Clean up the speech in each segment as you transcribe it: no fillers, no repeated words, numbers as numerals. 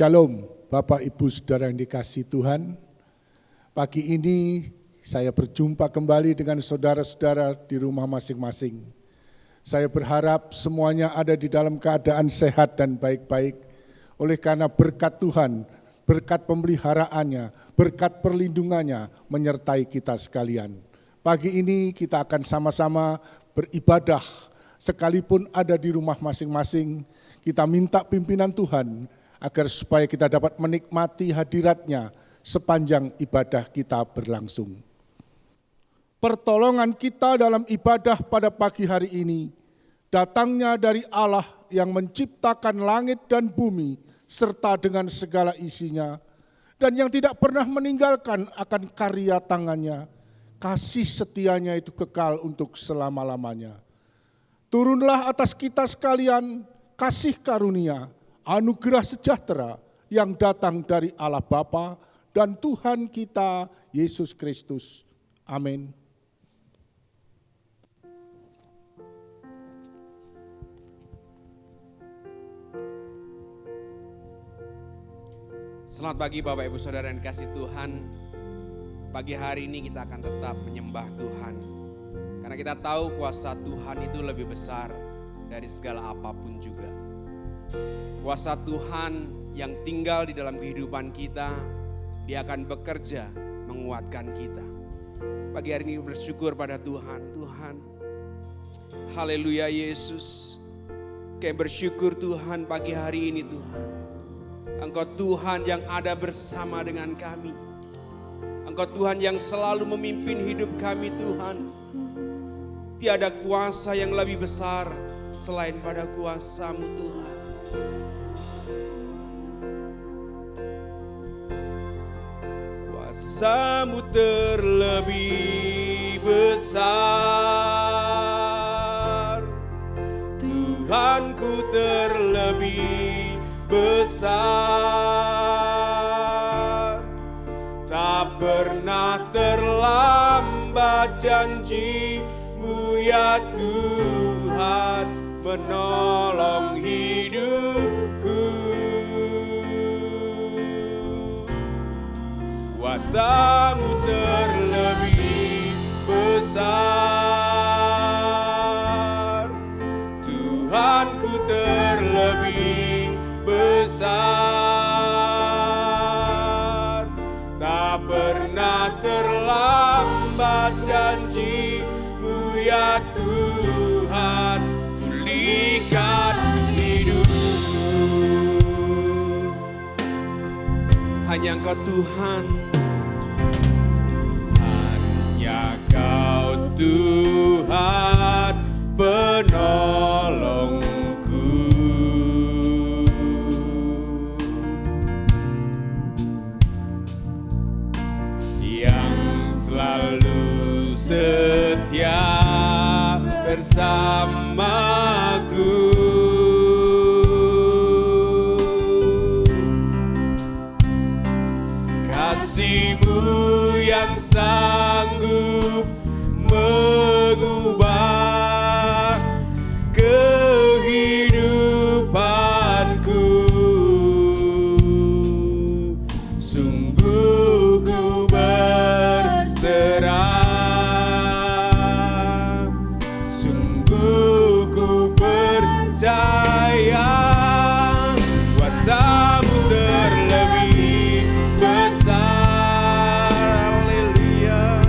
Shalom, Bapak Ibu Saudara yang dikasihi Tuhan. Pagi ini saya berjumpa kembali dengan saudara-saudara di rumah masing-masing. Saya berharap semuanya ada di dalam keadaan sehat dan baik-baik. Oleh karena berkat Tuhan, berkat pemeliharaannya, berkat perlindungannya menyertai kita sekalian. Pagi ini kita akan sama-sama beribadah, sekalipun ada di rumah masing-masing. Kita minta pimpinan Tuhan agar supaya kita dapat menikmati hadirat-Nya sepanjang ibadah kita berlangsung. Pertolongan kita dalam ibadah pada pagi hari ini datangnya dari Allah yang menciptakan langit dan bumi serta dengan segala isinya, dan yang tidak pernah meninggalkan akan karya tangannya. Kasih setianya itu kekal untuk selama-lamanya. Turunlah atas kita sekalian kasih karunia, anugerah sejahtera yang datang dari Allah Bapa dan Tuhan kita Yesus Kristus. Amin. Selamat pagi Bapak Ibu Saudara yang dikasihi Tuhan. Pagi hari ini kita akan tetap menyembah Tuhan. Karena kita tahu kuasa Tuhan itu lebih besar dari segala apapun juga. Kuasa Tuhan yang tinggal di dalam kehidupan kita, Dia akan bekerja menguatkan kita. Pagi hari ini bersyukur pada Tuhan. Tuhan, haleluya Yesus. Kami bersyukur Tuhan pagi hari ini Tuhan. Engkau Tuhan yang ada bersama dengan kami. Engkau Tuhan yang selalu memimpin hidup kami Tuhan. Tiada kuasa yang lebih besar selain pada kuasa-Mu Tuhan. Kuasa-Mu terlebih besar, Tuhanku terlebih besar. Tak pernah terlambat janji-Mu ya Tuhan menolong hidupku. Kuasa-Mu terlebih besar, Tuhanku terlebih besar. Tak pernah terlambat janji-Mu ya Tuhan, pulihkan hidupku. Hanya Engkau Tuhan, hanya Kau Tuhan penolongku, yang selalu setia bersamaku. Kasih-Mu yang sanggup mengubah kehidupanku. Sungguh ku berserah, sungguh ku percaya. Kuasa-Mu terlebih besar, haleluya.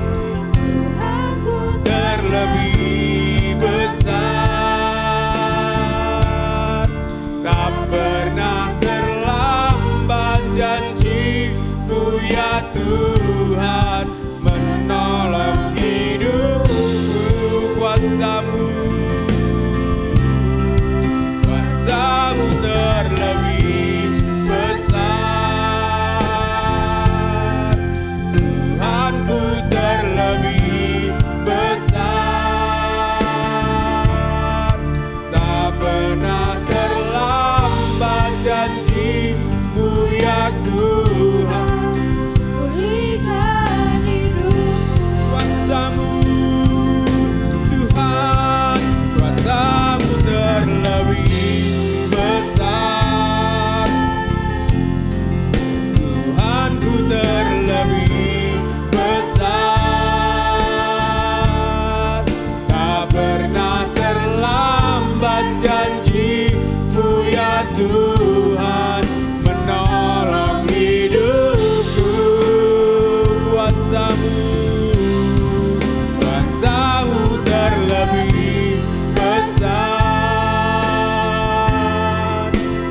kuasa-Mu terlebih besar,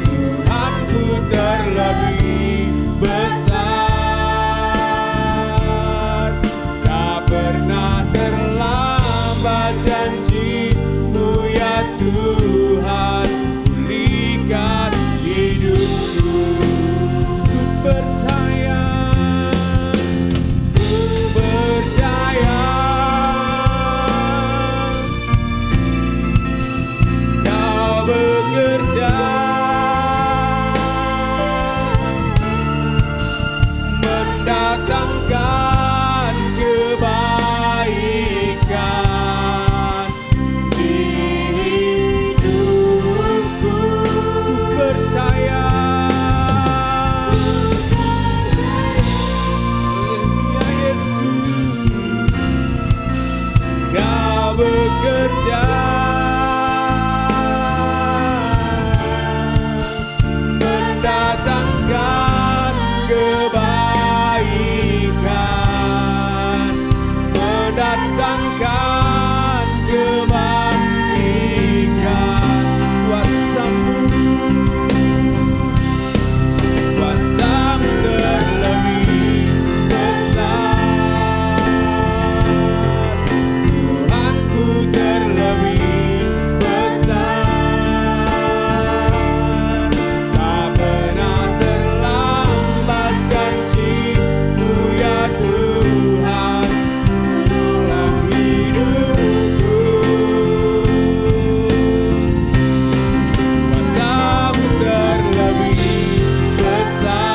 Tuhanku terlebih besar. Tak pernah terlambat janji-Mu ya Tuhan, pulihkan hidupku. Ku percaya, Kau bekerja mendatangkan kebaikan di hidupku. Ku percaya, Haleluya Yesus, Kau bekerja mendatangkan kebaikan, mendatangkan kebaikan. Kuasa-Mu terlebih besar, Tuhanku terlebih besar. Tak pernah terlambat janji-Mu ya Tuhan, dalam hidupku. Kuasa-Mu terlebih besar,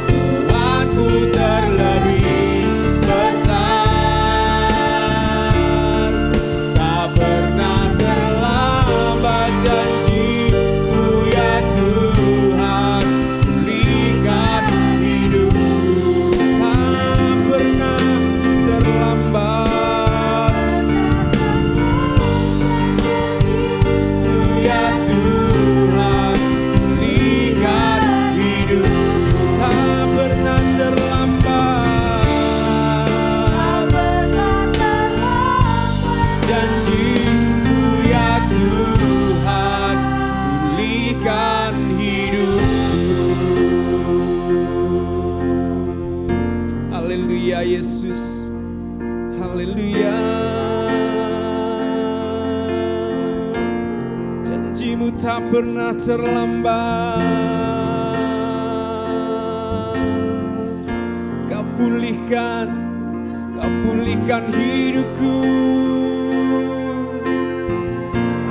Tuhanku terlebih besar. Tak pernah terlambat janji-Mu ya Tuhan, pulihkan hidupku. Tak pernah terlambat ya Tuhan, pulihkan hidupku. Tak pernah terlambat janji-Mu ya Tuhan, pulihkan hidupku. Haleluya Yesus, haleluya. Janji-Mu tak pernah terlambat. Kau pulihkan hidupku.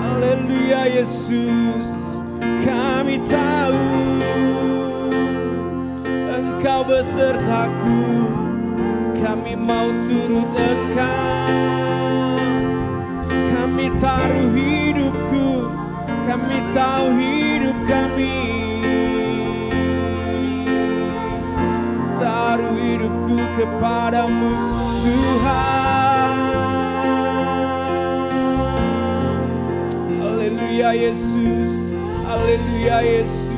Haleluya Yesus, kami tahu Engkau besertaku. Kami mau turut Engkau. Kami taruh hidupku, kami tahu hidup kami. Taruh hidupku kepadamu Tuhan. Haleluya Yesus, haleluya Yesus.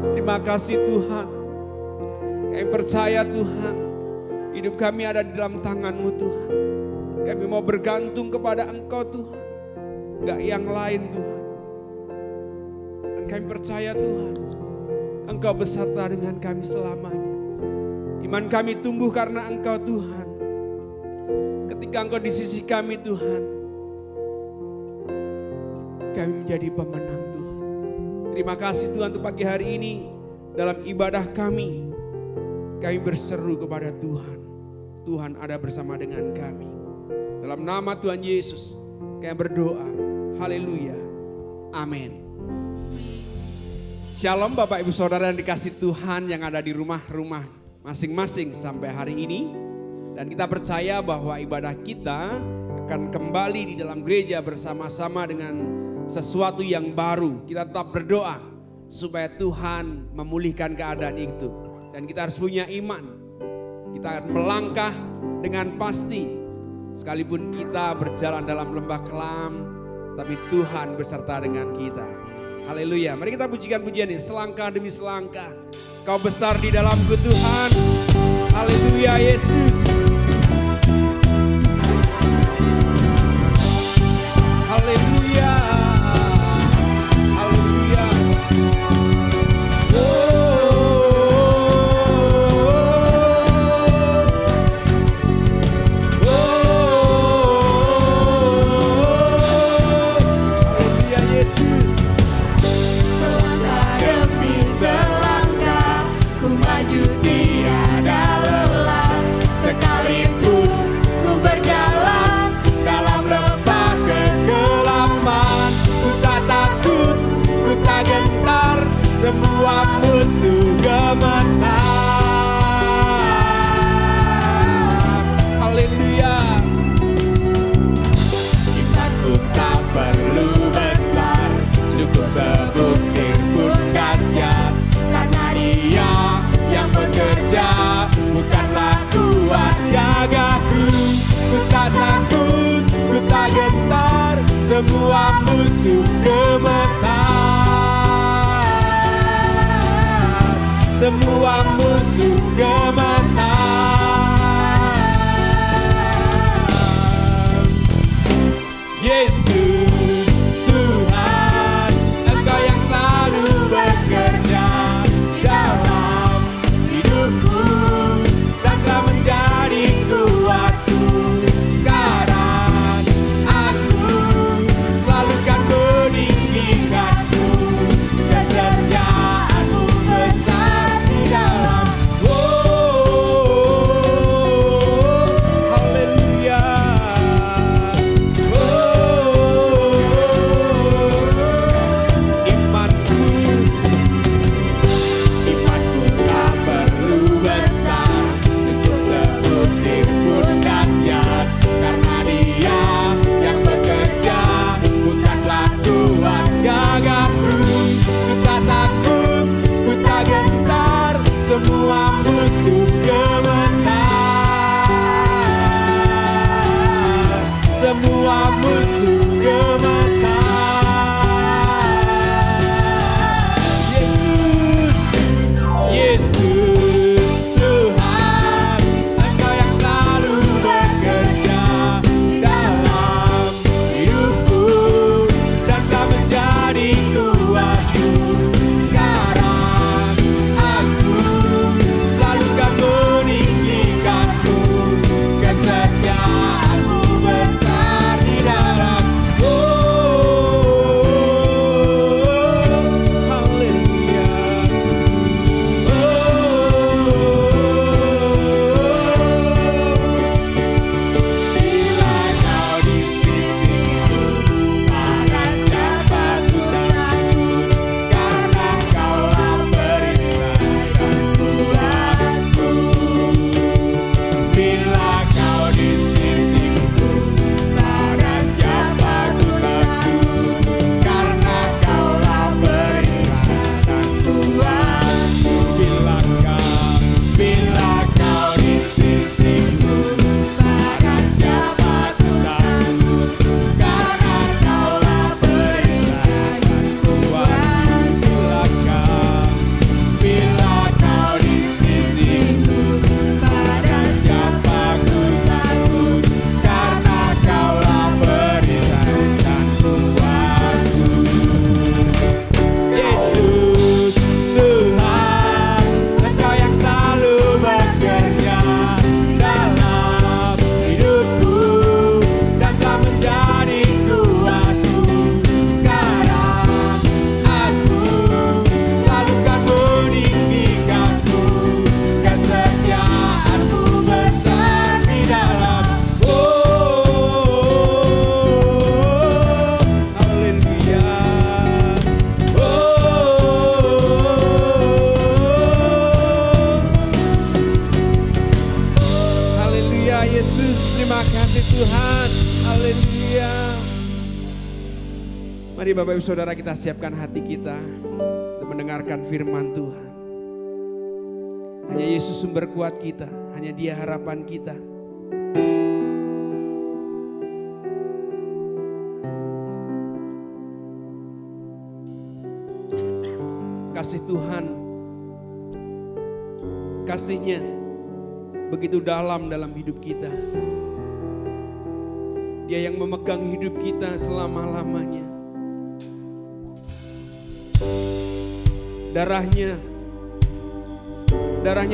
Terima kasih Tuhan. Kami percaya Tuhan, hidup kami ada di dalam tangan-Mu Tuhan. Kami mau bergantung kepada Engkau Tuhan, gak yang lain Tuhan. Dan kami percaya Tuhan, Engkau beserta dengan kami selamanya. Iman kami tumbuh karena Engkau Tuhan. Ketika Engkau di sisi kami Tuhan, kami menjadi pemenang Tuhan. Terima kasih Tuhan untuk pagi hari ini. Dalam ibadah kami berseru kepada Tuhan. Tuhan ada bersama dengan kami. Dalam nama Tuhan Yesus kami berdoa. Haleluya. Amin. Shalom Bapak Ibu Saudara yang dikasih Tuhan yang ada di rumah-rumah masing-masing sampai hari ini. Dan kita percaya bahwa ibadah kita akan kembali di dalam gereja bersama-sama dengan sesuatu yang baru. Kita tetap berdoa supaya Tuhan memulihkan keadaan itu. Dan kita harus punya iman. Kita akan melangkah dengan pasti. Sekalipun kita berjalan dalam lembah kelam, tapi Tuhan beserta dengan kita. Haleluya. Mari kita pujikan pujian ini selangkah demi selangkah. Kau besar di dalamku Tuhan. Haleluya Yesus. Haleluya. Haleluya. Haleluya Yesus. Selangkah demi selangkah ku maju tiada lelah. Sekalipun ku berjalan dalam lembah Kegelapan, ku tak takut, ku tak gentar, semua musuh gemetar. Haleluya. imanku tak perlu besar, cukup sebutir pun dahsyat. Karena Dia yang bekerja, bukanlah kuat Gagahku, ku tak takut, ku tak gentar, semua musuh gemetar. Semua musuh gemetar. Yesus Tuhan, Engkau yang selalu bekerja dalam hidupku dan telah menjadi kuatku. Sekarang aku selalu kan meninggikanmu, kesetiaanmu besar di dalam. Haleluya. Imanku tak perlu besar, cukup sebutir pun dahsyat. Karena Dia yang bekerja, bukanlah kuat gagahku. Ku tak takut, ku tak gentar, semua musuh gemetar. Semua musuh gemetar. Yesus Tuhan, Engkau yang selalu bekerja dalam hidupku dan telah menjadi kuatku. Sekarang aku selalu kan meninggikanmu, kesetiaanmu besar di dalam. Haleluya. Bila Kau di sisiku, pada siapa ku takut? Karena Kaulah perisai dan kuatku. Bila Kau di sisiku, pada siapa ku takut? Karena Kaulah perisai dan kuatku. Bila Kau di sisiku, pada siapa ku takut? Karena Kaulah perisai dan kuatku. Bila Kau di sisiku, pada siapa ku takut? Karena Kaulah perisai dan kuatku. Yesus Tuhan, Engkau yang selalu bekerja dalam hidupku dan telah menjadi kuatku. Sekarang aku selalu kan meninggikanmu, kesetiaanmu besar di dalam. Haleluya. Haleluya Yesus, terima kasih Tuhan. Haleluya. Mari Bapak Ibu Saudara kita siapkan hati kita untuk mendengarkan firman Tuhan. Hanya Yesus sumber kuat kita, hanya Dia harapan kita. Tuhan, kasih-Nya begitu dalam hidup kita. Dia yang memegang hidup kita selama-lamanya. Darahnya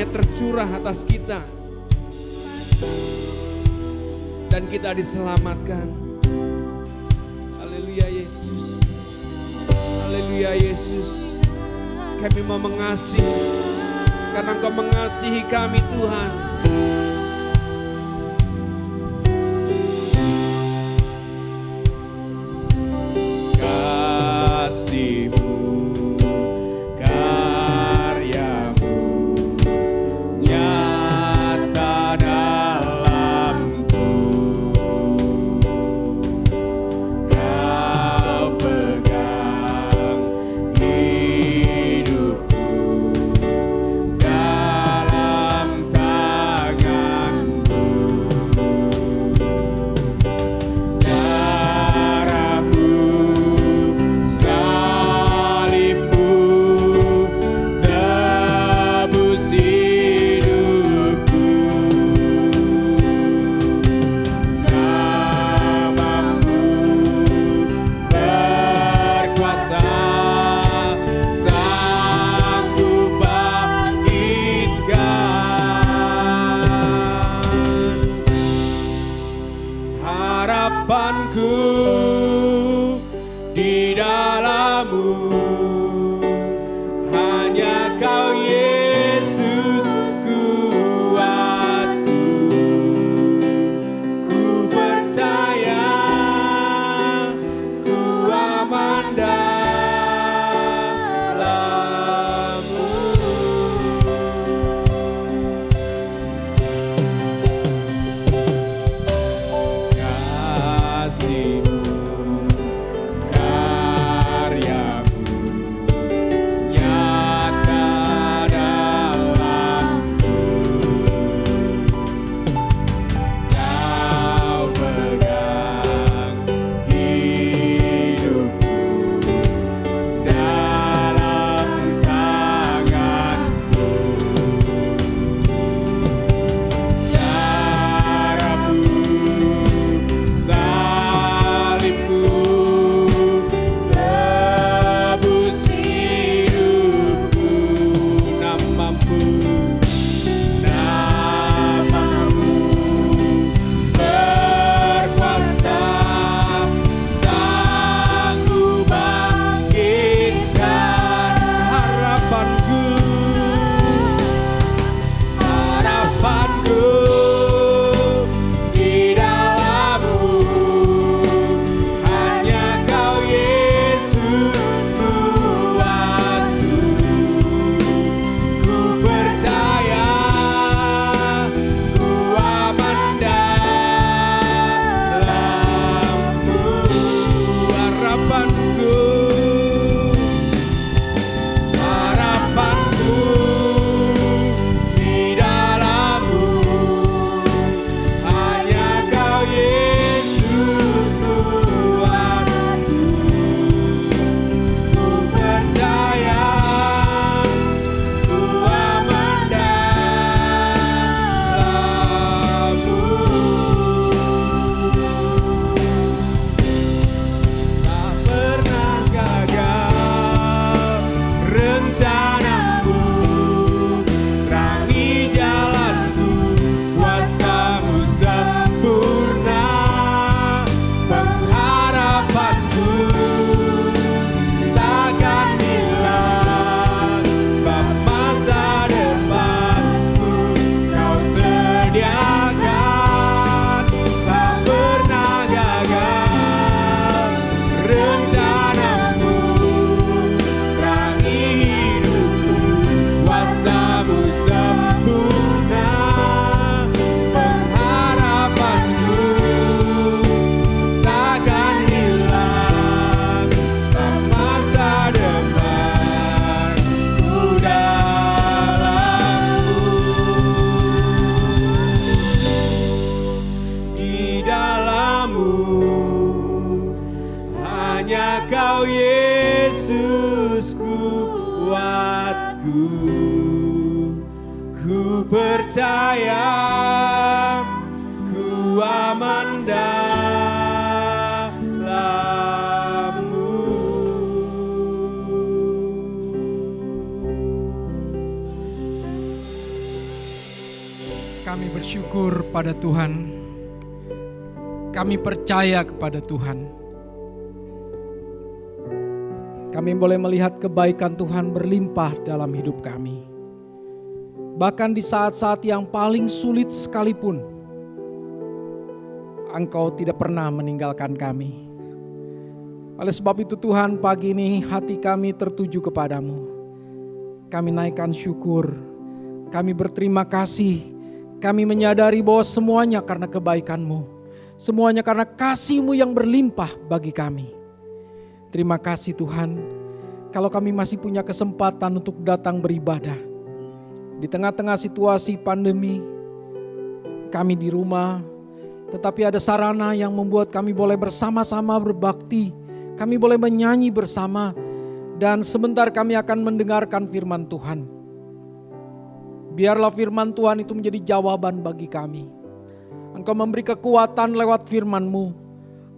tercurah atas kita. Dan kita diselamatkan. Haleluya Yesus. Haleluya Yesus. Kami mau mengasihi karena Engkau mengasihi kami Tuhan. Kasih-Mu, karya-Mu nyata dalamku. Kau pegang hidupku dalam tangan. Ku percaya, ku aman dalam-Mu. Kami bersyukur pada Tuhan. Kami percaya kepada Tuhan. Kami boleh melihat kebaikan Tuhan berlimpah dalam hidup kami. Bahkan di saat-saat yang paling sulit sekalipun, Engkau tidak pernah meninggalkan kami. Oleh sebab itu Tuhan, pagi ini hati kami tertuju kepadamu. Kami naikkan syukur, kami berterima kasih, kami menyadari bahwa semuanya karena kebaikan-Mu, semuanya karena kasih-Mu yang berlimpah bagi kami. Terima kasih Tuhan, kalau kami masih punya kesempatan untuk datang beribadah. Di tengah-tengah situasi pandemi, kami di rumah, tetapi ada sarana yang membuat kami boleh bersama-sama berbakti. Kami boleh menyanyi bersama, dan sebentar kami akan mendengarkan firman Tuhan. Biarlah firman Tuhan itu menjadi jawaban bagi kami. Engkau memberi kekuatan lewat firman-Mu.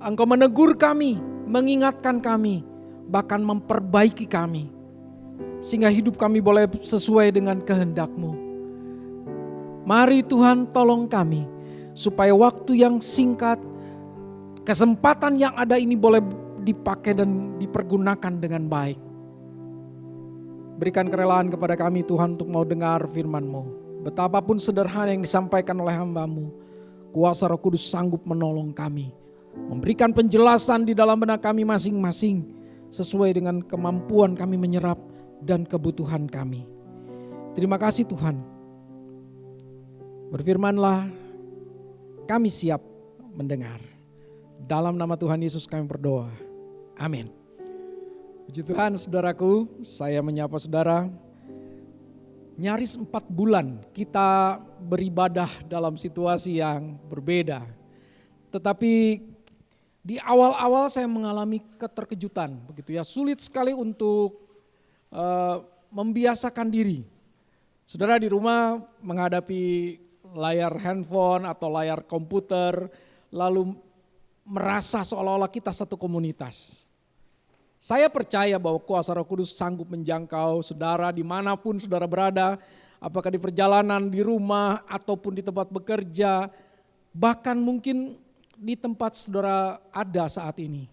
Engkau menegur kami, mengingatkan kami, bahkan memperbaiki kami. Sehingga hidup kami boleh sesuai dengan kehendak-Mu. Mari Tuhan tolong kami, supaya waktu yang singkat, kesempatan yang ada ini boleh dipakai dan dipergunakan dengan baik. Berikan kerelaan kepada kami Tuhan untuk mau dengar firman-Mu. Betapapun sederhana yang disampaikan oleh hamba-Mu, kuasa Roh Kudus sanggup menolong kami. Memberikan penjelasan di dalam benak kami masing-masing, sesuai dengan kemampuan kami menyerap dan kebutuhan kami. Terima kasih Tuhan. Berfirmanlah, kami siap mendengar. Dalam nama Tuhan Yesus kami berdoa. Amin. Puji Tuhan saudaraku, saya menyapa saudara. Nyaris 4 bulan kita beribadah dalam situasi yang berbeda. Tetapi di awal-awal saya mengalami keterkejutan, begitu ya. Sulit sekali untuk membiasakan diri. Saudara di rumah menghadapi layar handphone atau layar komputer, lalu merasa seolah-olah kita satu komunitas. Saya percaya bahwa kuasa Roh Kudus sanggup menjangkau saudara dimanapun saudara berada, apakah di perjalanan, di rumah, ataupun di tempat bekerja, bahkan mungkin di tempat saudara ada saat ini.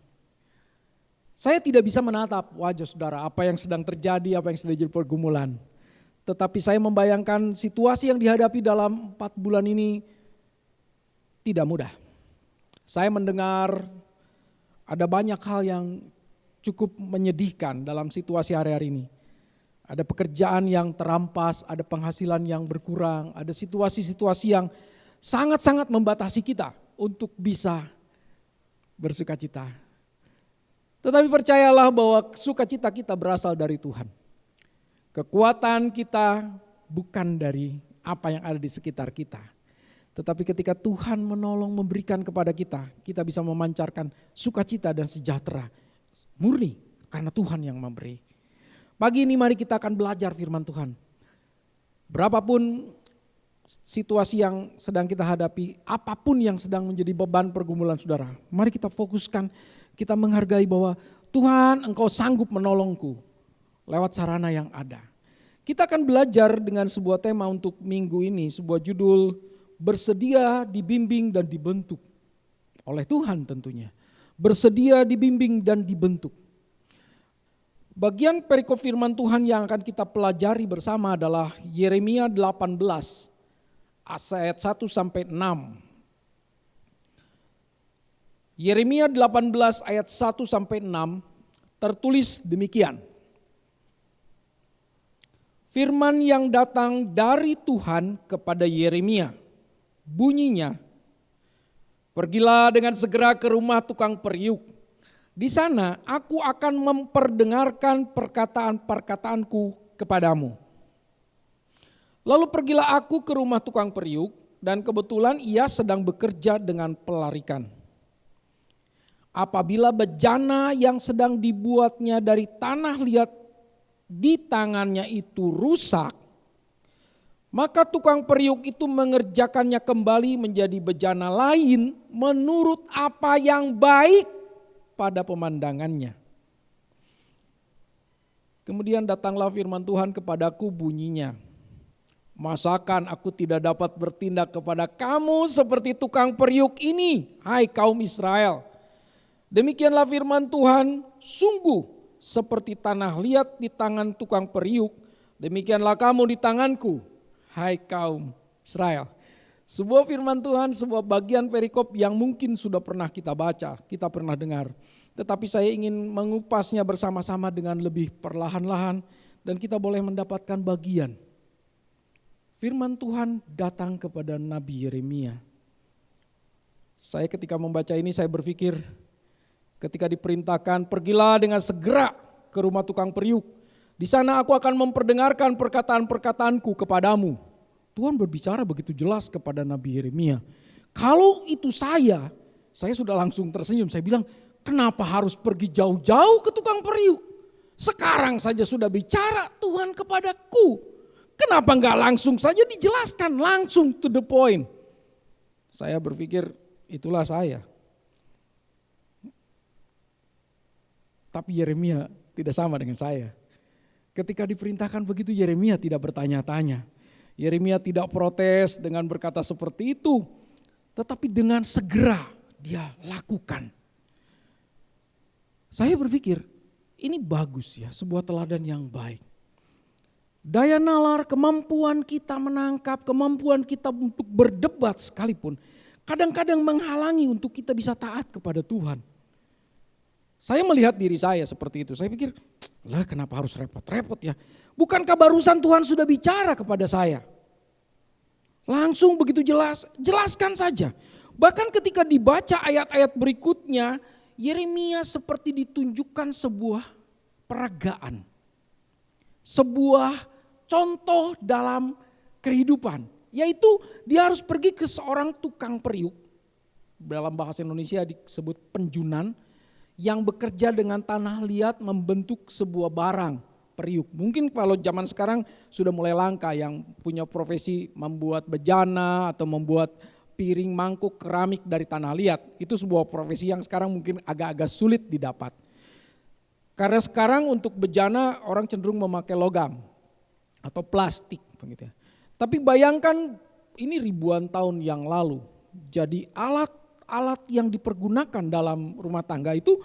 Saya tidak bisa menatap wajah saudara, apa yang sedang terjadi, apa yang sedang jadi pergumulan. Tetapi saya membayangkan situasi yang dihadapi dalam 4 bulan ini tidak mudah. Saya mendengar ada banyak hal yang cukup menyedihkan dalam situasi hari-hari ini. Ada pekerjaan yang terampas, ada penghasilan yang berkurang, ada situasi-situasi yang sangat-sangat membatasi kita untuk bisa bersukacita. Tetapi percayalah bahwa sukacita kita berasal dari Tuhan. Kekuatan kita bukan dari apa yang ada di sekitar kita. Tetapi ketika Tuhan menolong memberikan kepada kita, kita bisa memancarkan sukacita dan sejahtera murni karena Tuhan yang memberi. Pagi ini mari kita akan belajar firman Tuhan. Berapapun situasi yang sedang kita hadapi, apapun yang sedang menjadi beban pergumulan saudara, mari kita fokuskan, kita menghargai bahwa Tuhan Engkau sanggup menolongku lewat sarana yang ada. Kita akan belajar dengan sebuah tema untuk minggu ini, sebuah judul bersedia dibimbing dan dibentuk oleh Tuhan tentunya. Bersedia dibimbing dan dibentuk. Bagian perikop firman Tuhan yang akan kita pelajari bersama adalah Yeremia 18 ayat 1 sampai 6. Yeremia 18 ayat 1 sampai 6 tertulis demikian. Firman yang datang dari Tuhan kepada Yeremia, bunyinya, pergilah dengan segera ke rumah tukang periuk. Di sana aku akan memperdengarkan perkataan-perkataanku kepadamu. Lalu pergilah aku ke rumah tukang periuk, dan kebetulan ia sedang bekerja dengan pelarikan. Apabila bejana yang sedang dibuatnya dari tanah liat di tangannya itu rusak, Maka tukang periuk itu mengerjakannya kembali menjadi bejana lain menurut apa yang baik pada pemandangannya. Kemudian datanglah firman Tuhan kepadaku bunyinya, masakan aku tidak dapat bertindak kepada kamu seperti tukang periuk ini, hai kaum Israel. Demikianlah firman Tuhan, sungguh seperti tanah liat di tangan tukang periuk, demikianlah kamu di tanganku, hai kaum Israel. Sebuah firman Tuhan, sebuah bagian perikop yang mungkin sudah pernah kita baca, kita pernah dengar. Tetapi saya ingin mengupasnya bersama-sama dengan lebih perlahan-lahan dan kita boleh mendapatkan bagian. Firman Tuhan datang kepada Nabi Yeremia. Saya ketika membaca ini saya berpikir ketika diperintahkan pergilah dengan segera ke rumah tukang periuk. Di sana aku akan memperdengarkan perkataan-perkataanku kepadamu. Tuhan berbicara begitu jelas kepada Nabi Yeremia. Kalau itu saya sudah langsung tersenyum. Saya bilang, kenapa harus pergi jauh-jauh ke tukang periuk? Sekarang saja sudah bicara Tuhan kepadaku. Kenapa enggak langsung saja dijelaskan, langsung to the point? Saya berpikir itulah saya. Tapi Yeremia tidak sama dengan saya. Ketika diperintahkan begitu Yeremia tidak bertanya-tanya. Yeremia tidak protes dengan berkata seperti itu. Tetapi dengan segera dia lakukan. Saya berpikir ini bagus ya, sebuah teladan yang baik. Daya nalar, kemampuan kita menangkap, kemampuan kita untuk berdebat sekalipun kadang-kadang menghalangi untuk kita bisa taat kepada Tuhan. Saya melihat diri saya seperti itu, saya pikir, lah kenapa harus repot-repot ya? Bukankah barusan Tuhan sudah bicara kepada saya? Langsung begitu jelas, jelaskan saja. Bahkan ketika dibaca ayat-ayat berikutnya, Yeremia seperti ditunjukkan sebuah peragaan. Sebuah contoh dalam kehidupan. Yaitu dia harus pergi ke seorang tukang periuk. Dalam bahasa Indonesia disebut penjunan. Yang bekerja dengan tanah liat membentuk sebuah barang periuk. Mungkin kalau zaman sekarang sudah mulai langka yang punya profesi membuat bejana atau membuat piring mangkuk keramik dari tanah liat. Itu sebuah profesi yang sekarang mungkin agak-agak sulit didapat. Karena sekarang untuk bejana orang cenderung memakai logam atau plastik begitu ya. Tapi bayangkan ini ribuan tahun yang lalu. Jadi alat yang dipergunakan dalam rumah tangga itu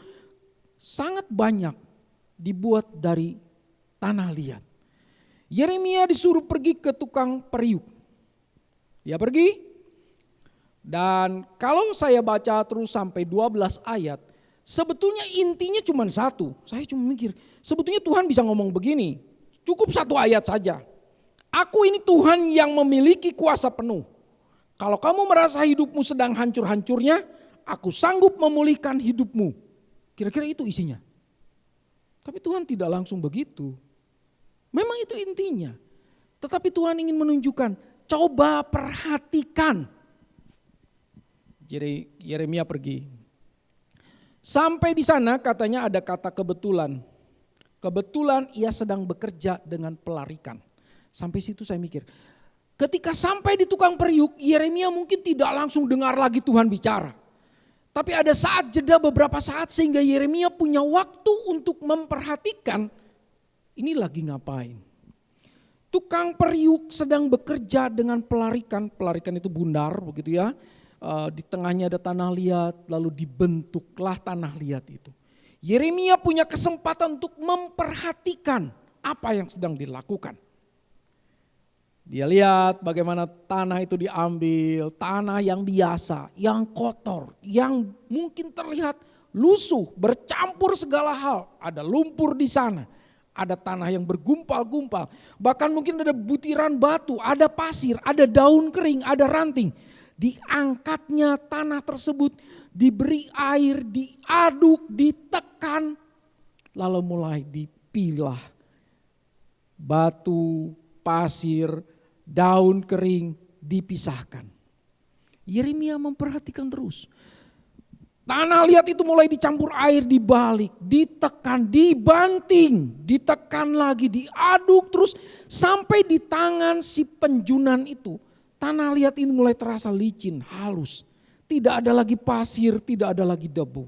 sangat banyak dibuat dari tanah liat. Yeremia disuruh pergi ke tukang periuk. Dia pergi dan kalau saya baca terus sampai 12 ayat, sebetulnya intinya cuma satu. Saya cuma mikir, sebetulnya Tuhan bisa ngomong begini, cukup satu ayat saja. Aku ini Tuhan yang memiliki kuasa penuh. Kalau kamu merasa hidupmu sedang hancur-hancurnya, aku sanggup memulihkan hidupmu. Kira-kira itu isinya. Tapi Tuhan tidak langsung begitu. Memang itu intinya. Tetapi Tuhan ingin menunjukkan, coba perhatikan. Jadi Yeremia pergi. Sampai di sana katanya ada kata kebetulan. Kebetulan ia sedang bekerja dengan pelarikan. Sampai situ saya mikir, ketika sampai di tukang periuk, Yeremia mungkin tidak langsung dengar lagi Tuhan bicara. Tapi ada saat jeda beberapa saat sehingga Yeremia punya waktu untuk memperhatikan ini lagi ngapain. Tukang periuk sedang bekerja dengan pelarikan, pelarikan itu bundar begitu ya. Di tengahnya ada tanah liat, lalu dibentuklah tanah liat itu. Yeremia punya kesempatan untuk memperhatikan apa yang sedang dilakukan. Dia lihat bagaimana tanah itu diambil, tanah yang biasa, yang kotor, yang mungkin terlihat lusuh, bercampur segala hal. Ada lumpur di sana, ada tanah yang bergumpal-gumpal, bahkan mungkin ada butiran batu, ada pasir, ada daun kering, ada ranting. Diangkatnya tanah tersebut, diberi air, diaduk, ditekan, lalu mulai dipilah. Batu, pasir, daun kering dipisahkan. Yeremia memperhatikan terus. Tanah liat itu mulai dicampur air, dibalik, ditekan, dibanting, ditekan lagi, diaduk terus sampai di tangan si penjunan itu. Tanah liat ini mulai terasa licin, halus. Tidak ada lagi pasir, tidak ada lagi debu.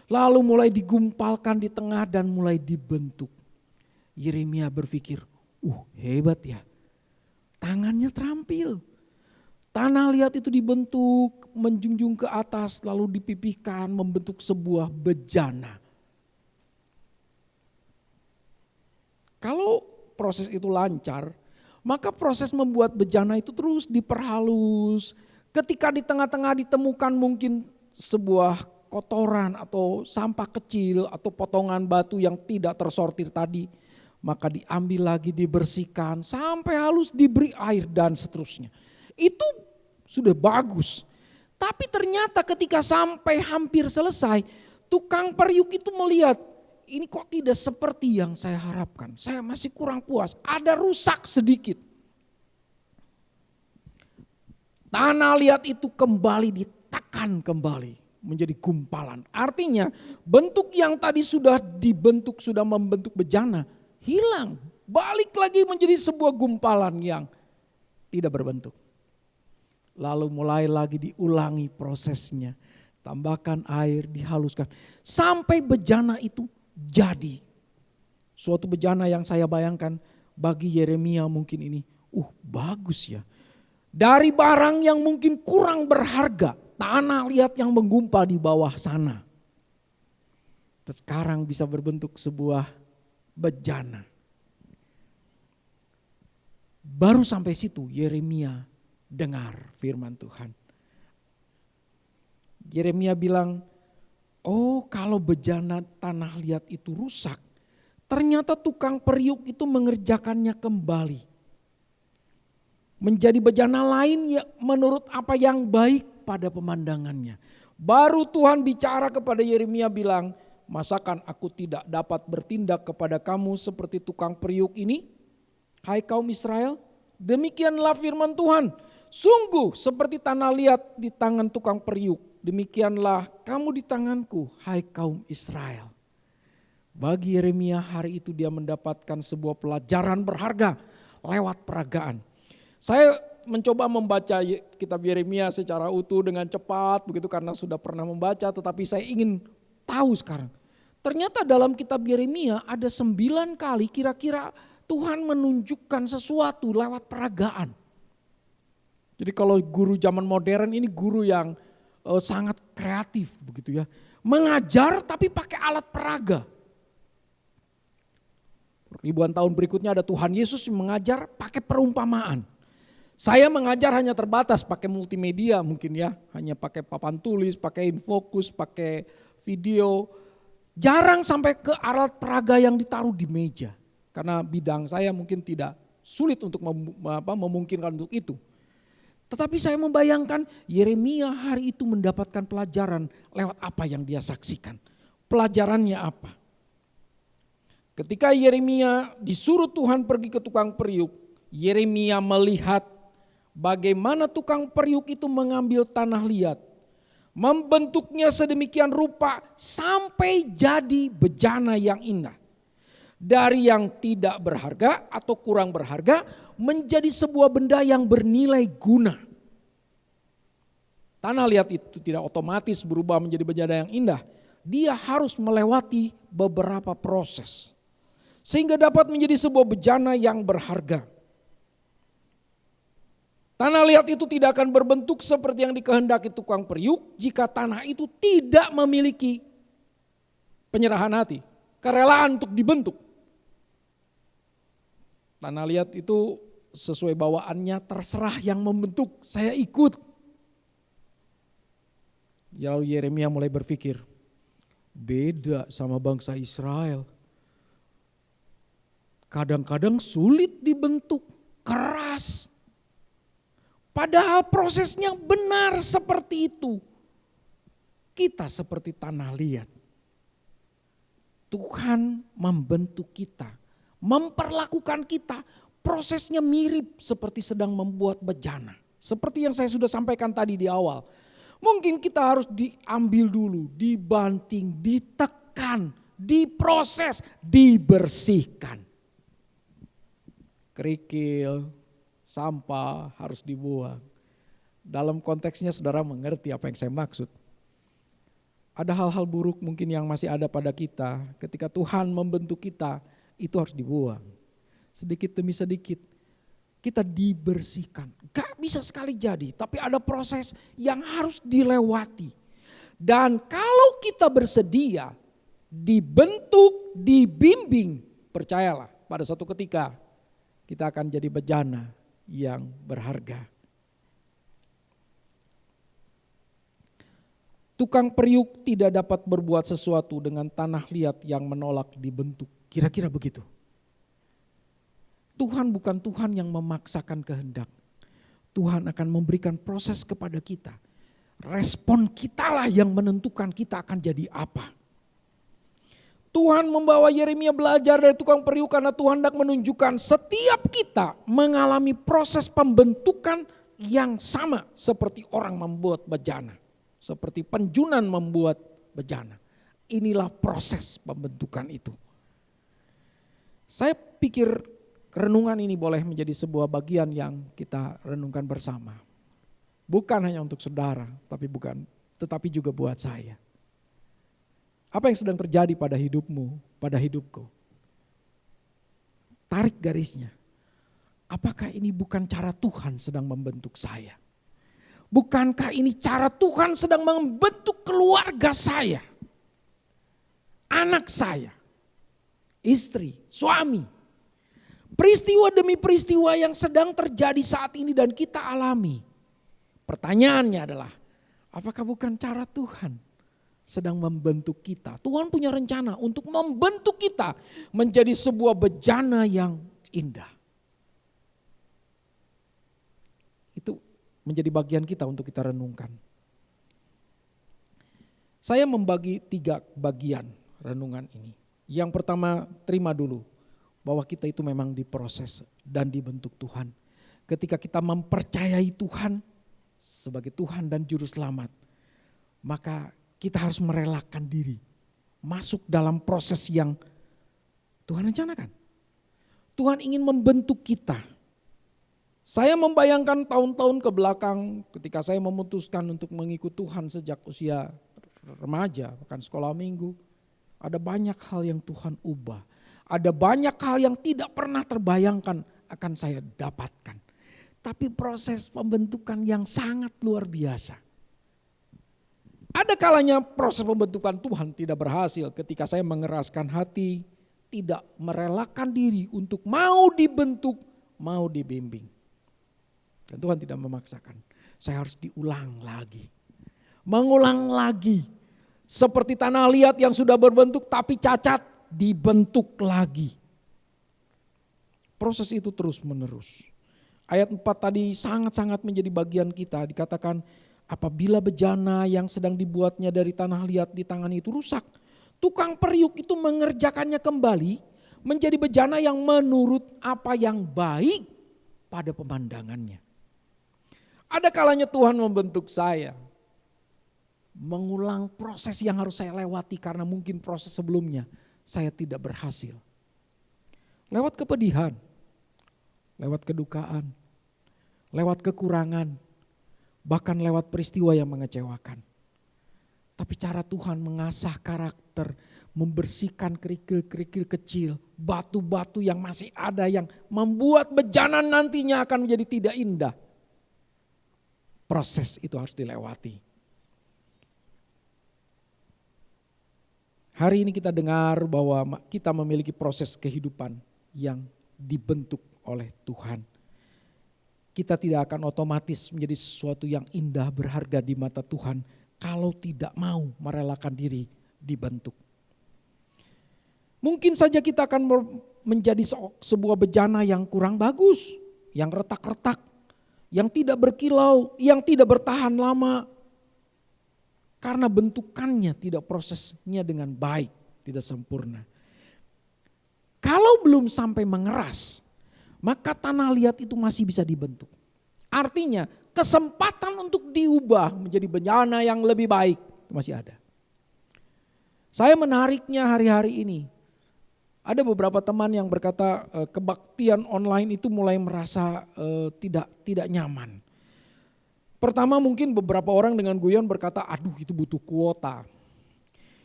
Lalu mulai digumpalkan di tengah dan mulai dibentuk. Yeremia berpikir, hebat ya. Tangannya terampil. Tanah liat itu dibentuk, menjunjung ke atas, lalu dipipihkan, membentuk sebuah bejana. Kalau proses itu lancar, maka proses membuat bejana itu terus diperhalus. Ketika di tengah-tengah ditemukan mungkin sebuah kotoran atau sampah kecil atau potongan batu yang tidak tersortir tadi, maka diambil lagi, dibersihkan sampai halus, diberi air dan seterusnya. Itu sudah bagus. Tapi ternyata ketika sampai hampir selesai, tukang periuk itu melihat, ini kok tidak seperti yang saya harapkan. Saya masih kurang puas, ada rusak sedikit. Tanah liat itu kembali ditekan kembali menjadi gumpalan. Artinya bentuk yang tadi sudah dibentuk, sudah membentuk bejana, hilang. Balik lagi menjadi sebuah gumpalan yang tidak berbentuk. Lalu mulai lagi diulangi prosesnya. Tambahkan air, dihaluskan. Sampai bejana itu jadi. Suatu bejana yang saya bayangkan bagi Yeremia mungkin ini, bagus ya. Dari barang yang mungkin kurang berharga, tanah liat yang menggumpal di bawah sana. Sekarang bisa berbentuk sebuah bejana. Baru sampai situ Yeremia dengar firman Tuhan. Yeremia bilang, kalau bejana tanah liat itu rusak, ternyata tukang periuk itu mengerjakannya kembali. Menjadi bejana lain ya menurut apa yang baik pada pemandangannya. Baru Tuhan bicara kepada Yeremia bilang, masakan aku tidak dapat bertindak kepada kamu seperti tukang periuk ini? Hai kaum Israel, demikianlah firman Tuhan. Sungguh seperti tanah liat di tangan tukang periuk, demikianlah kamu di tanganku, hai kaum Israel. Bagi Yeremia hari itu dia mendapatkan sebuah pelajaran berharga lewat peragaan. Saya mencoba membaca kitab Yeremia secara utuh dengan cepat begitu karena sudah pernah membaca, tetapi saya ingin tahu sekarang. Ternyata dalam kitab Yeremia ada 9 kali kira-kira Tuhan menunjukkan sesuatu lewat peragaan. Jadi kalau guru zaman modern ini guru yang sangat kreatif begitu ya. Mengajar tapi pakai alat peraga. Ribuan tahun berikutnya ada Tuhan Yesus yang mengajar pakai perumpamaan. Saya mengajar hanya terbatas pakai multimedia mungkin ya. Hanya pakai papan tulis, pakai infocus, pakai video. Jarang sampai ke alat peraga yang ditaruh di meja. Karena bidang saya mungkin tidak sulit untuk memungkinkan untuk itu. Tetapi saya membayangkan Yeremia hari itu mendapatkan pelajaran lewat apa yang dia saksikan. Pelajarannya apa? Ketika Yeremia disuruh Tuhan pergi ke tukang periuk, Yeremia melihat bagaimana tukang periuk itu mengambil tanah liat, membentuknya sedemikian rupa sampai jadi bejana yang indah. Dari yang tidak berharga atau kurang berharga menjadi sebuah benda yang bernilai guna. Tanah liat itu tidak otomatis berubah menjadi bejana yang indah. Dia harus melewati beberapa proses. Sehingga dapat menjadi sebuah bejana yang berharga. Tanah liat itu tidak akan berbentuk seperti yang dikehendaki tukang periuk jika tanah itu tidak memiliki penyerahan hati, kerelaan untuk dibentuk. Tanah liat itu sesuai bawaannya, terserah yang membentuk, saya ikut. Lalu Yeremia mulai berpikir, beda sama bangsa Israel. Kadang-kadang sulit dibentuk, keras. Padahal prosesnya benar seperti itu. Kita seperti tanah liat. Tuhan membentuk kita. Memperlakukan kita, prosesnya mirip seperti sedang membuat bejana. Seperti yang saya sudah sampaikan tadi di awal. Mungkin kita harus diambil dulu, dibanting, ditekan, diproses, dibersihkan. Kerikil, sampah harus dibuang. Dalam konteksnya saudara mengerti apa yang saya maksud. Ada hal-hal buruk mungkin yang masih ada pada kita. Ketika Tuhan membentuk kita, itu harus dibuang. Sedikit demi sedikit kita dibersihkan. Gak bisa sekali jadi, tapi ada proses yang harus dilewati. Dan kalau kita bersedia dibentuk, dibimbing, percayalah pada suatu ketika kita akan jadi bejana yang berharga. Tukang periuk tidak dapat berbuat sesuatu dengan tanah liat yang menolak dibentuk. Kira-kira begitu. Tuhan bukan Tuhan yang memaksakan kehendak. Tuhan akan memberikan proses kepada kita. Respon kitalah yang menentukan kita akan jadi apa. Tuhan membawa Yeremia belajar dari tukang periuk karena Tuhan hendak menunjukkan setiap kita mengalami proses pembentukan yang sama seperti orang membuat bejana. Seperti penjunan membuat bejana. Inilah proses pembentukan itu. Saya pikir renungan ini boleh menjadi sebuah bagian yang kita renungkan bersama. Bukan hanya untuk saudara, tetapi juga buat saya. Apa yang sedang terjadi pada hidupmu, pada hidupku? Tarik garisnya. Apakah ini bukan cara Tuhan sedang membentuk saya? Bukankah ini cara Tuhan sedang membentuk keluarga saya? Anak saya, istri, suami. Peristiwa demi peristiwa yang sedang terjadi saat ini dan kita alami. Pertanyaannya adalah, apakah bukan cara Tuhan sedang membentuk kita? Tuhan punya rencana untuk membentuk kita menjadi sebuah bejana yang indah. Itu menjadi bagian kita untuk kita renungkan. Saya membagi 3 bagian renungan ini. Yang pertama, terima dulu bahwa kita itu memang diproses dan dibentuk Tuhan. Ketika kita mempercayai Tuhan sebagai Tuhan dan Juru Selamat, maka kita harus merelakan diri masuk dalam proses yang Tuhan rencanakan. Tuhan ingin membentuk kita. Saya membayangkan tahun-tahun ke belakang ketika saya memutuskan untuk mengikut Tuhan sejak usia remaja, bahkan sekolah minggu. Ada banyak hal yang Tuhan ubah. Ada banyak hal yang tidak pernah terbayangkan akan saya dapatkan. Tapi proses pembentukan yang sangat luar biasa. Ada kalanya proses pembentukan Tuhan tidak berhasil ketika saya mengeraskan hati, tidak merelakan diri untuk mau dibentuk, mau dibimbing. Dan Tuhan tidak memaksakan. Saya harus diulang lagi. Mengulang lagi. Seperti tanah liat yang sudah berbentuk tapi cacat, dibentuk lagi. Proses itu terus menerus. Ayat 4 tadi sangat-sangat menjadi bagian kita. Dikatakan apabila bejana yang sedang dibuatnya dari tanah liat di tangan itu rusak, tukang periuk itu mengerjakannya kembali menjadi bejana yang menurut apa yang baik pada pemandangannya. Ada kalanya Tuhan membentuk saya, mengulang proses yang harus saya lewati karena mungkin proses sebelumnya saya tidak berhasil. Lewat kepedihan, lewat kedukaan, lewat kekurangan, bahkan lewat peristiwa yang mengecewakan. Tapi cara Tuhan mengasah karakter, membersihkan kerikil-kerikil kecil, batu-batu yang masih ada yang membuat bejana nantinya akan menjadi tidak indah. Proses itu harus dilewati. Hari ini kita dengar bahwa kita memiliki proses kehidupan yang dibentuk oleh Tuhan. Kita tidak akan otomatis menjadi sesuatu yang indah berharga di mata Tuhan kalau tidak mau merelakan diri dibentuk. Mungkin saja kita akan menjadi sebuah bejana yang kurang bagus, yang retak-retak, yang tidak berkilau, yang tidak bertahan lama. Karena bentukannya tidak prosesnya dengan baik, tidak sempurna. Kalau belum sampai mengeras, maka tanah liat itu masih bisa dibentuk. Artinya kesempatan untuk diubah menjadi bencana yang lebih baik masih ada. Saya menariknya hari-hari ini. Ada beberapa teman yang berkata kebaktian online itu mulai merasa tidak nyaman. Pertama mungkin beberapa orang dengan guyon berkata, aduh itu butuh kuota.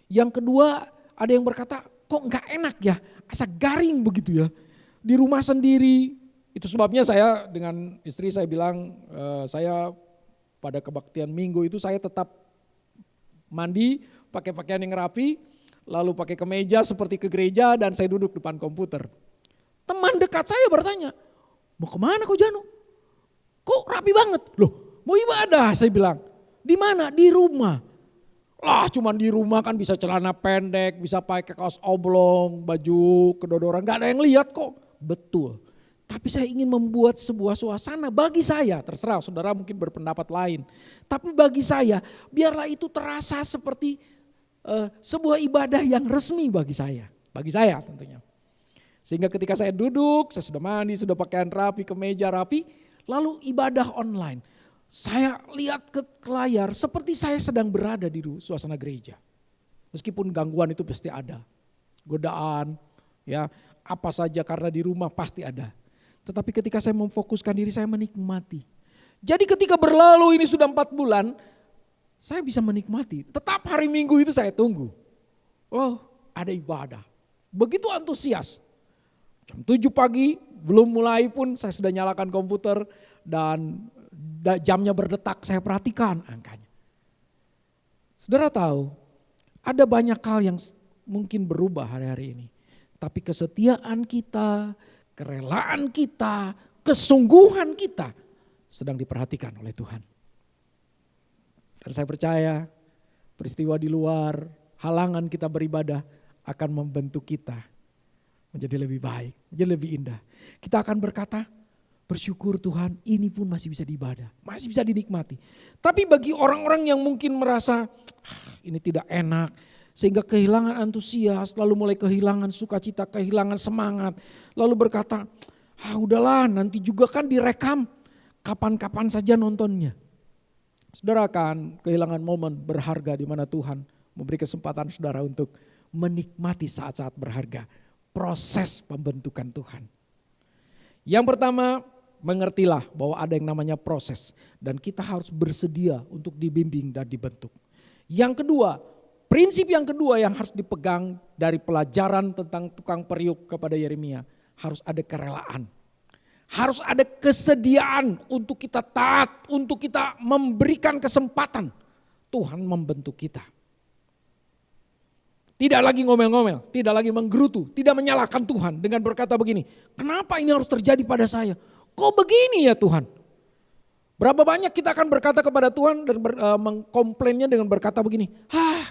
Yang kedua ada yang berkata, kok nggak enak ya, asa garing begitu ya. Di rumah sendiri, itu sebabnya saya dengan istri saya bilang, saya pada kebaktian minggu itu saya tetap mandi, pakai pakaian yang rapi, lalu pakai kemeja seperti ke gereja dan saya duduk depan komputer. Teman dekat saya bertanya, mau kemana kau Jano? Kok rapi banget? Loh, mau ibadah saya bilang. Di mana? Di rumah. Lah cuman di rumah kan bisa celana pendek, bisa pakai kaos oblong, baju kedodoran, gak ada yang lihat kok. Betul. Tapi saya ingin membuat sebuah suasana bagi saya, terserah saudara mungkin berpendapat lain. Tapi bagi saya, biarlah itu terasa seperti sebuah ibadah yang resmi bagi saya tentunya. Sehingga ketika saya duduk, saya sudah mandi, sudah pakaian rapi, kemeja rapi, lalu ibadah online. Saya lihat ke layar seperti saya sedang berada di suasana gereja. Meskipun gangguan itu pasti ada. Godaan, ya apa saja karena di rumah pasti ada. Tetapi ketika saya memfokuskan diri saya menikmati. Jadi ketika berlalu ini sudah 4 bulan, saya bisa menikmati. Tetap hari Minggu itu saya tunggu. Oh ada ibadah. Begitu antusias. Jam 7 pagi belum mulai pun saya sudah nyalakan komputer dan jamnya berdetak, saya perhatikan angkanya. Saudara tahu, ada banyak hal yang mungkin berubah hari-hari ini. Tapi kesetiaan kita, kerelaan kita, kesungguhan kita sedang diperhatikan oleh Tuhan. Dan saya percaya peristiwa di luar, halangan kita beribadah akan membentuk kita menjadi lebih baik, menjadi lebih indah. Kita akan berkata, bersyukur Tuhan, ini pun masih bisa diibadah, masih bisa dinikmati. Tapi bagi orang-orang yang mungkin merasa ini tidak enak, sehingga kehilangan antusias, lalu mulai kehilangan sukacita, kehilangan semangat, lalu berkata, udahlah nanti juga kan direkam, kapan-kapan saja nontonnya. Saudara akan kehilangan momen berharga di mana Tuhan memberi kesempatan saudara untuk menikmati saat-saat berharga, proses pembentukan Tuhan. Yang pertama, mengertilah bahwa ada yang namanya proses dan kita harus bersedia untuk dibimbing dan dibentuk. Yang kedua, prinsip yang kedua yang harus dipegang dari pelajaran tentang tukang periuk kepada Yeremia, harus ada kerelaan. Harus ada kesediaan untuk kita taat, untuk kita memberikan kesempatan Tuhan membentuk kita. Tidak lagi ngomel-ngomel, tidak lagi menggerutu, tidak menyalahkan Tuhan dengan berkata begini, kenapa ini harus terjadi pada saya? Kok begini ya Tuhan? Berapa banyak kita akan berkata kepada Tuhan dan mengkomplainnya dengan berkata begini,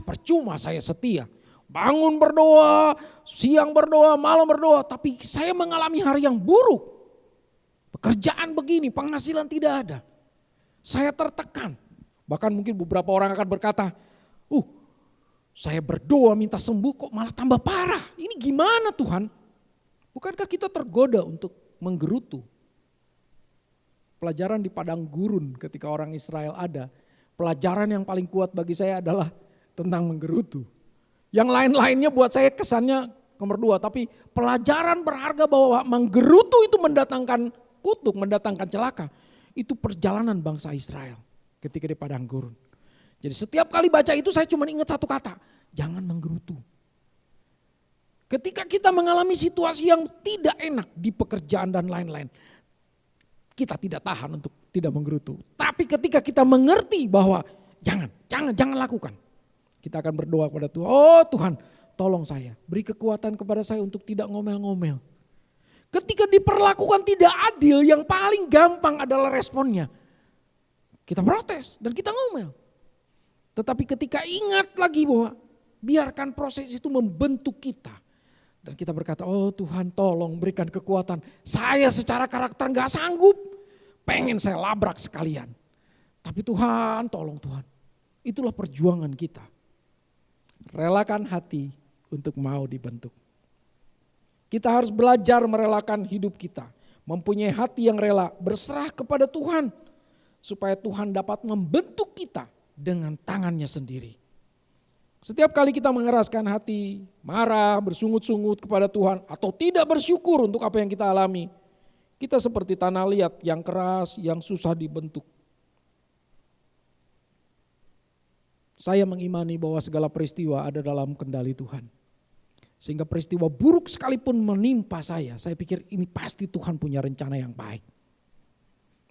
percuma saya setia. Bangun berdoa, siang berdoa, malam berdoa, tapi saya mengalami hari yang buruk. Pekerjaan begini, penghasilan tidak ada. Saya tertekan. Bahkan mungkin beberapa orang akan berkata, saya berdoa minta sembuh kok malah tambah parah. Ini gimana Tuhan? Bukankah kita tergoda untuk menggerutu? Pelajaran di padang gurun ketika orang Israel ada. Pelajaran yang paling kuat bagi saya adalah tentang menggerutu. Yang lain-lainnya buat saya kesannya nomor 2. Tapi pelajaran berharga bahwa menggerutu itu mendatangkan kutuk, mendatangkan celaka. Itu perjalanan bangsa Israel ketika di padang gurun. Jadi setiap kali baca itu saya cuma ingat satu kata, jangan menggerutu. Ketika kita mengalami situasi yang tidak enak di pekerjaan dan lain-lain, kita tidak tahan untuk tidak menggerutu. Tapi ketika kita mengerti bahwa jangan lakukan. Kita akan berdoa kepada Tuhan, oh Tuhan tolong saya, beri kekuatan kepada saya untuk tidak ngomel-ngomel. Ketika diperlakukan tidak adil, yang paling gampang adalah responnya. Kita protes dan kita ngomel. Tetapi ketika ingat lagi bahwa biarkan proses itu membentuk kita. Dan kita berkata, oh Tuhan tolong berikan kekuatan. Saya secara karakter gak sanggup. Pengen saya labrak sekalian. Tapi Tuhan tolong Tuhan. Itulah perjuangan kita. Relakan hati untuk mau dibentuk. Kita harus belajar merelakan hidup kita. Mempunyai hati yang rela berserah kepada Tuhan. supaya Tuhan dapat membentuk kita dengan tangannya sendiri. Setiap kali kita mengeraskan hati, marah, bersungut-sungut kepada Tuhan, atau tidak bersyukur untuk apa yang kita alami, kita seperti tanah liat yang keras, yang susah dibentuk. Saya mengimani bahwa segala peristiwa ada dalam kendali Tuhan. Sehingga peristiwa buruk sekalipun menimpa saya pikir ini pasti Tuhan punya rencana yang baik.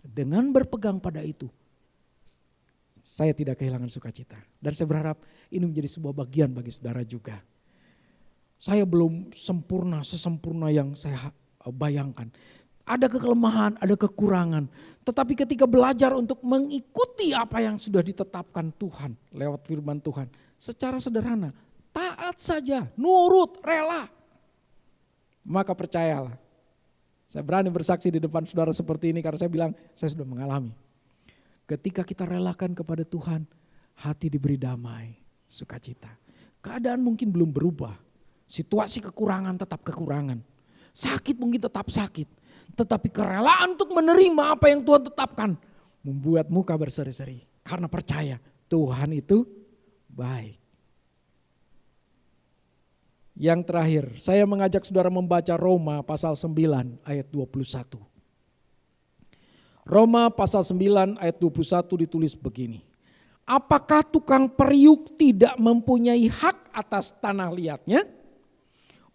Dengan berpegang pada itu, saya tidak kehilangan sukacita. Dan saya berharap ini menjadi sebuah bagian bagi saudara juga. Saya belum sempurna, sesempurna yang saya bayangkan. Ada kekelemahan, ada kekurangan. Tetapi ketika belajar untuk mengikuti apa yang sudah ditetapkan Tuhan lewat firman Tuhan. Secara sederhana, taat saja, nurut, rela. Maka percayalah. Saya berani bersaksi di depan saudara seperti ini karena saya bilang saya sudah mengalami. Ketika kita relakan kepada Tuhan, hati diberi damai, sukacita. Keadaan mungkin belum berubah. Situasi kekurangan tetap kekurangan. Sakit mungkin tetap sakit. Tetapi kerelaan untuk menerima apa yang Tuhan tetapkan membuat muka berseri-seri. Karena percaya Tuhan itu baik. Yang terakhir, saya mengajak saudara membaca Roma pasal 9 ayat 21. Roma pasal 9 ayat 21 ditulis begini. Apakah tukang periuk tidak mempunyai hak atas tanah liatnya?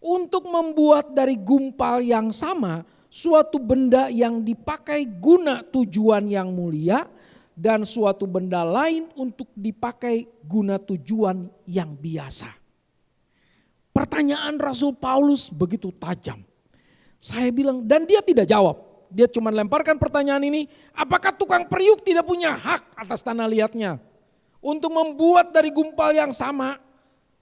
Untuk membuat dari gumpal yang sama suatu benda yang dipakai guna tujuan yang mulia dan suatu benda lain untuk dipakai guna tujuan yang biasa. Pertanyaan Rasul Paulus begitu tajam. Saya bilang dan dia tidak jawab. Dia cuma lemparkan pertanyaan ini, apakah tukang periuk tidak punya hak atas tanah liatnya? Untuk membuat dari gumpal yang sama,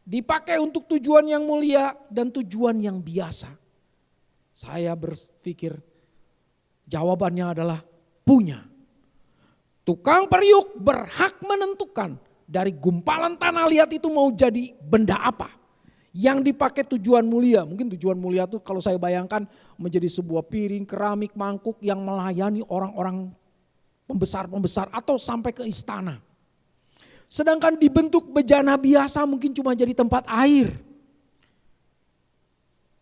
dipakai untuk tujuan yang mulia dan tujuan yang biasa. Saya berpikir jawabannya adalah punya. Tukang periuk berhak menentukan dari gumpalan tanah liat itu mau jadi benda apa. Yang dipakai tujuan mulia, mungkin tujuan mulia itu kalau saya bayangkan menjadi sebuah piring, keramik, mangkuk yang melayani orang-orang pembesar-pembesar atau sampai ke istana. Sedangkan dibentuk bejana biasa mungkin cuma jadi tempat air.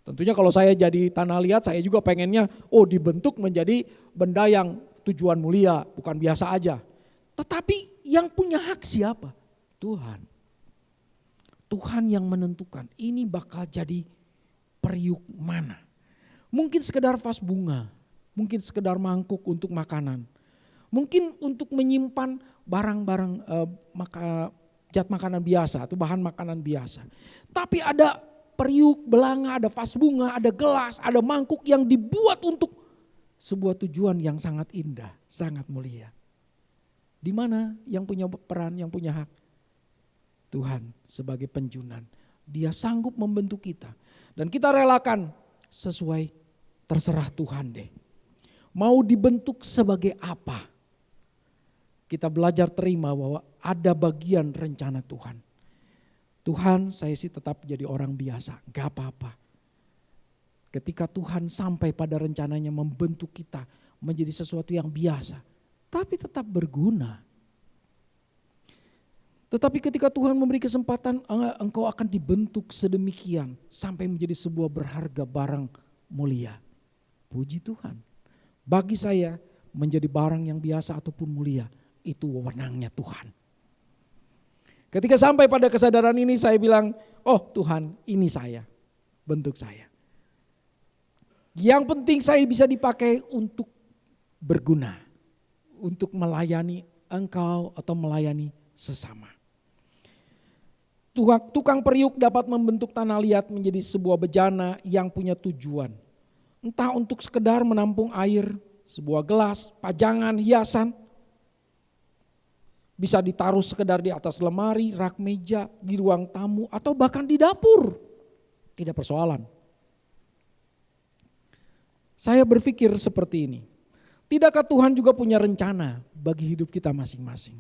Tentunya kalau saya jadi tanah liat saya juga pengennya dibentuk menjadi benda yang tujuan mulia, bukan biasa aja. Tetapi yang punya hak siapa? Tuhan. Tuhan yang menentukan ini bakal jadi periuk mana. Mungkin sekedar vas bunga, mungkin sekedar mangkuk untuk makanan. Mungkin untuk menyimpan barang-barang zat makanan biasa atau bahan makanan biasa. Tapi ada periuk, belanga, ada vas bunga, ada gelas, ada mangkuk yang dibuat untuk sebuah tujuan yang sangat indah, sangat mulia. Di mana yang punya peran, yang punya hak? Tuhan sebagai penjunan. Dia sanggup membentuk kita. Dan kita relakan sesuai terserah Tuhan deh. Mau dibentuk sebagai apa? Kita belajar terima bahwa ada bagian rencana Tuhan. Tuhan saya sih tetap jadi orang biasa, gak apa-apa. Ketika Tuhan sampai pada rencananya membentuk kita menjadi sesuatu yang biasa. Tapi tetap berguna. Tetapi ketika Tuhan memberi kesempatan engkau akan dibentuk sedemikian sampai menjadi sebuah berharga barang mulia. Puji Tuhan. Bagi saya menjadi barang yang biasa ataupun mulia itu wewenangnya Tuhan. Ketika sampai pada kesadaran ini saya bilang, Tuhan ini saya, bentuk saya. Yang penting saya bisa dipakai untuk berguna. Untuk melayani engkau atau melayani sesama. Tukang periuk dapat membentuk tanah liat menjadi sebuah bejana yang punya tujuan. Entah untuk sekedar menampung air, sebuah gelas, pajangan, hiasan. Bisa ditaruh sekedar di atas lemari, rak meja, di ruang tamu, atau bahkan di dapur. Tidak persoalan. Saya berpikir seperti ini. Tidakkah Tuhan juga punya rencana bagi hidup kita masing-masing?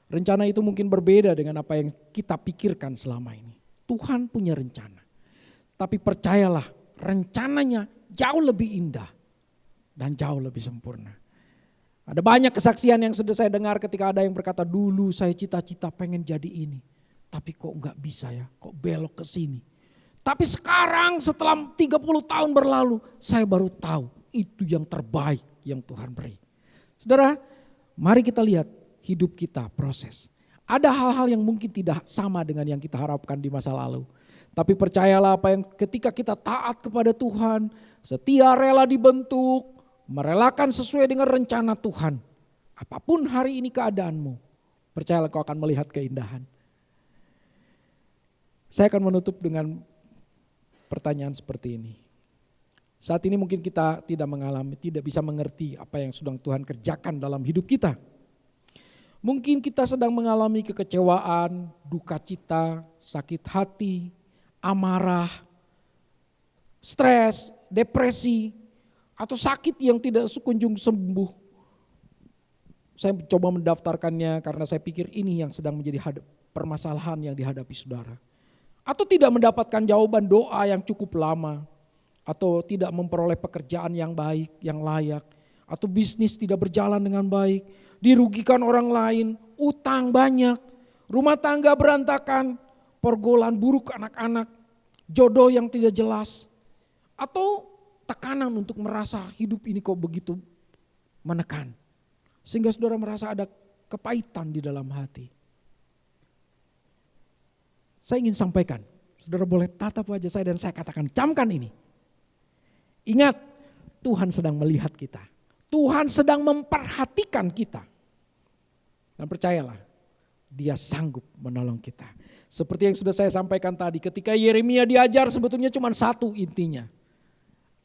Rencana itu mungkin berbeda dengan apa yang kita pikirkan selama ini. Tuhan punya rencana. Tapi percayalah rencananya jauh lebih indah dan jauh lebih sempurna. Ada banyak kesaksian yang sudah saya dengar ketika ada yang berkata, dulu saya cita-cita pengen jadi ini. Tapi kok enggak bisa ya, kok belok ke sini. Tapi sekarang setelah 30 tahun berlalu, saya baru tahu itu yang terbaik yang Tuhan beri. Saudara, mari kita lihat hidup kita proses. Ada hal-hal yang mungkin tidak sama dengan yang kita harapkan di masa lalu. Tapi percayalah apa yang ketika kita taat kepada Tuhan, setia rela dibentuk, merelakan sesuai dengan rencana Tuhan. Apapun hari ini keadaanmu, percayalah kau akan melihat keindahan. Saya akan menutup dengan pertanyaan seperti ini. Saat ini mungkin kita tidak bisa mengerti apa yang sedang Tuhan kerjakan dalam hidup kita. Mungkin kita sedang mengalami kekecewaan, duka cita, sakit hati, amarah, stres, depresi, atau sakit yang tidak sekunjung sembuh. Saya coba mendaftarkannya karena saya pikir ini yang sedang menjadi permasalahan yang dihadapi saudara. Atau tidak mendapatkan jawaban doa yang cukup lama, atau tidak memperoleh pekerjaan yang baik, yang layak, atau bisnis tidak berjalan dengan baik, dirugikan orang lain, utang banyak, rumah tangga berantakan, pergaulan buruk anak-anak, jodoh yang tidak jelas, atau tekanan untuk merasa hidup ini kok begitu menekan. Sehingga saudara merasa ada kepahitan di dalam hati. Saya ingin sampaikan, saudara boleh tatap wajah saya dan saya katakan, camkan ini. Ingat, Tuhan sedang melihat kita. Tuhan sedang memperhatikan kita. Dan percayalah, Dia sanggup menolong kita. Seperti yang sudah saya sampaikan tadi, ketika Yeremia diajar sebetulnya cuma satu intinya.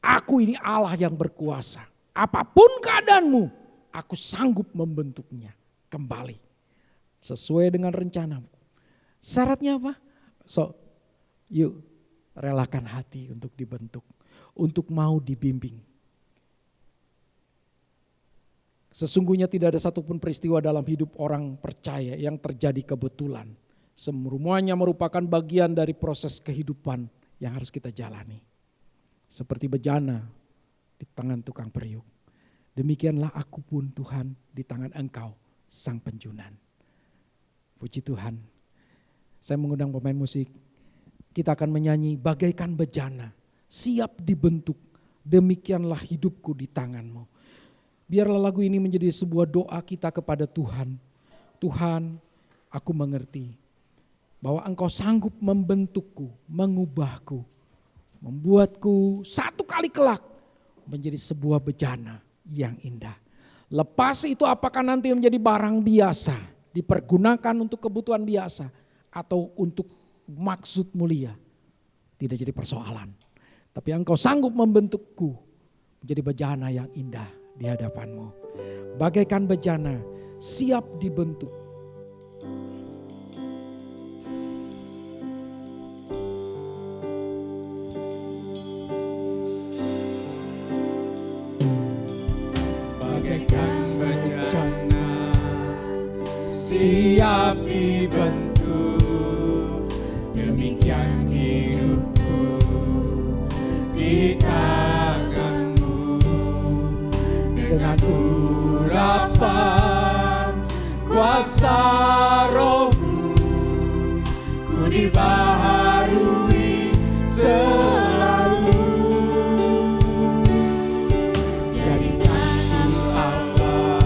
Aku ini Allah yang berkuasa. Apapun keadaanmu, aku sanggup membentuknya kembali. Sesuai dengan rencanamu. Syaratnya apa? Yuk relakan hati untuk dibentuk. Untuk mau dibimbing. Sesungguhnya tidak ada satupun peristiwa dalam hidup orang percaya yang terjadi kebetulan. Semuanya merupakan bagian dari proses kehidupan yang harus kita jalani. Seperti bejana di tangan tukang periuk. Demikianlah aku pun Tuhan di tangan Engkau sang penjunan. Puji Tuhan. Saya mengundang pemain musik. Kita akan menyanyi bagaikan bejana. Siap dibentuk. Demikianlah hidupku di tangan-Mu. Biarlah lagu ini menjadi sebuah doa kita kepada Tuhan. Tuhan, aku mengerti bahwa Engkau sanggup membentukku, mengubahku, membuatku satu kali kelak menjadi sebuah bejana yang indah. Lepas itu apakah nanti menjadi barang biasa, dipergunakan untuk kebutuhan biasa atau untuk maksud mulia, tidak jadi persoalan. Tapi Engkau sanggup membentukku menjadi bejana yang indah di hadapan-Mu. Bagaikan bejana siap dibentuk. Bagaikan bejana siap dibentuk, demikian hidupku di tangan-Mu. Dengan urapan kuasa Roh-Mu, ku dibaharui selalu. Jadikan ku apa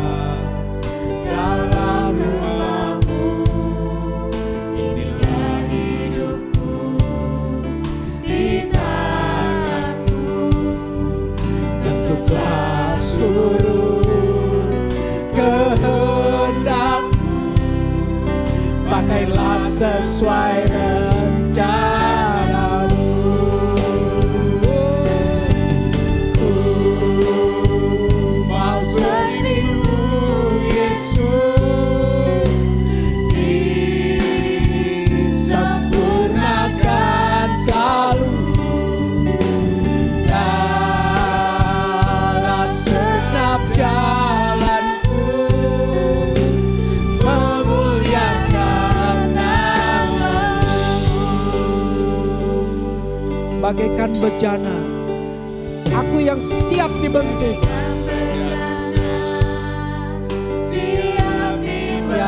dalam rumah-Mu, inilah hidupku di tangan-Mu. Bentuklah seluruh kehendak-Mu, pakailah sesuai rencana-Mu. Ku mau jadi-Mu, Yesus, disempurnakan selalu dalam setiap jalanku, memuliakan nama-Mu. Bagaikan bejana, aku yang siap dibentuk.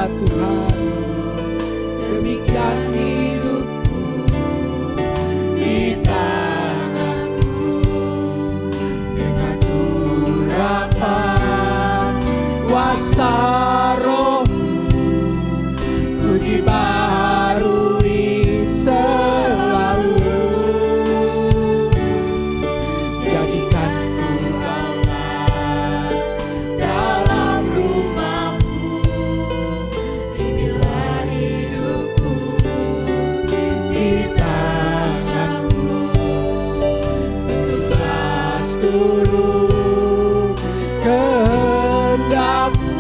Tuhan, demikian hidupku di tanganmu. Dengan urapan kuasa Roh-Mu, ku dibaharui selalu. Jadikan ku Allah dalam rumah-Mu, inilah hidupku di tangan-Mu. Teguhlah seluruh kehendak-Mu,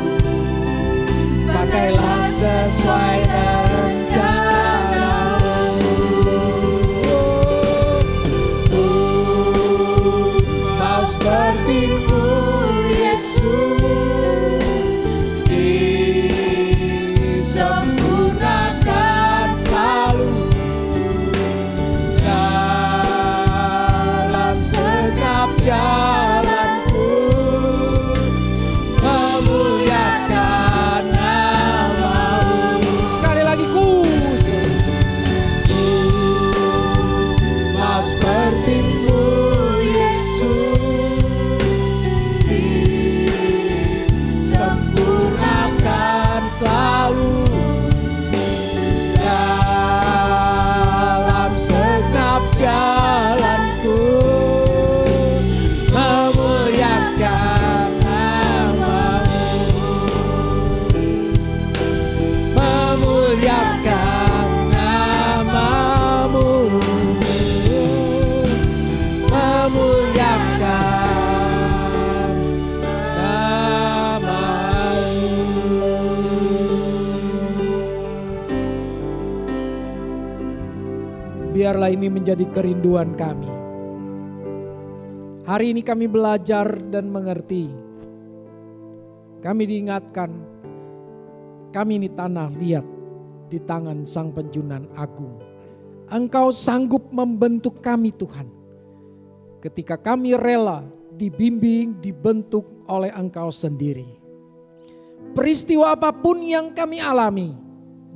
pakailah sesuai rencana-Mu. Mau seperti-Mu Yesus, disempurnakan selalu dalam segenap jalanku, memuliakan nama-Mu. Sekali lagi mau seperti-Mu Yesus, disempurnakan selalu dalam segenap jalanku, memuliakan nama-Mu, memuliakan nama-Mu, memuliakan nama-Mu. Biarlah ini menjadi kerinduan kami. Hari ini kami belajar dan mengerti. Kami diingatkan, kami ini tanah liat di tangan Sang Penjunan Agung. Engkau sanggup membentuk kami Tuhan. Ketika kami rela dibimbing, dibentuk oleh Engkau sendiri. Peristiwa apapun yang kami alami,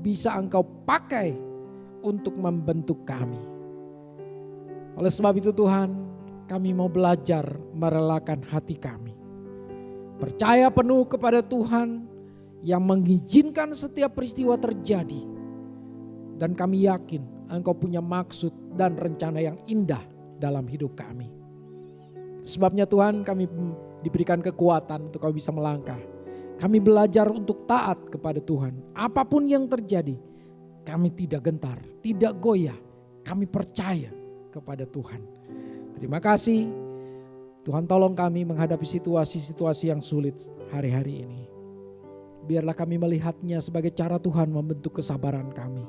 bisa Engkau pakai untuk membentuk kami. Oleh sebab itu Tuhan, kami mau belajar merelakan hati kami. Percaya penuh kepada Tuhan yang mengizinkan setiap peristiwa terjadi. Dan kami yakin Engkau punya maksud dan rencana yang indah dalam hidup kami. Sebabnya Tuhan, kami diberikan kekuatan untuk kami bisa melangkah. Kami belajar untuk taat kepada Tuhan. Apapun yang terjadi, kami tidak gentar, tidak goyah. Kami percaya kepada Tuhan. Terima kasih. Tuhan tolong kami menghadapi situasi-situasi yang sulit hari-hari ini. Biarlah kami melihatnya sebagai cara Tuhan membentuk kesabaran kami.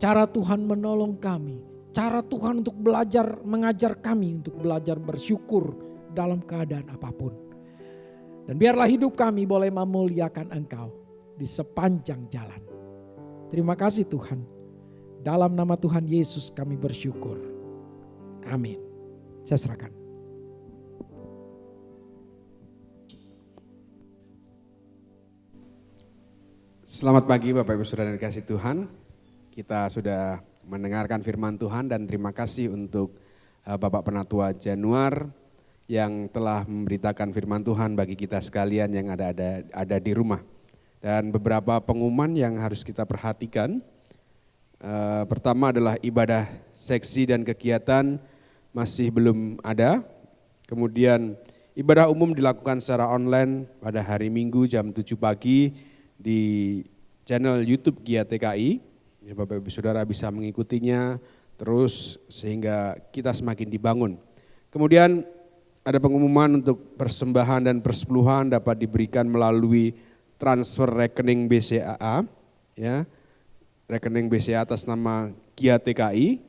Cara Tuhan menolong kami. Cara Tuhan untuk belajar, mengajar kami untuk belajar bersyukur dalam keadaan apapun. Dan biarlah hidup kami boleh memuliakan Engkau di sepanjang jalan. Terima kasih Tuhan. Dalam nama Tuhan Yesus kami bersyukur. Amin. Saya serahkan. Selamat pagi Bapak Ibu Saudara yang dikasihi Tuhan. Kita sudah mendengarkan firman Tuhan dan terima kasih untuk Bapak Penatua Januar yang telah memberitakan firman Tuhan bagi kita sekalian yang ada di rumah. Dan beberapa pengumuman yang harus kita perhatikan. Pertama adalah ibadah seksi dan kegiatan masih belum ada. Kemudian ibadah umum dilakukan secara online pada hari Minggu jam 7 pagi di channel YouTube GIATKI. Ya, Bapak Ibu Saudara bisa mengikutinya terus sehingga kita semakin dibangun. Kemudian ada pengumuman untuk persembahan dan persepuluhan dapat diberikan melalui transfer rekening BCAA, ya, rekening BCA atas nama GIATKI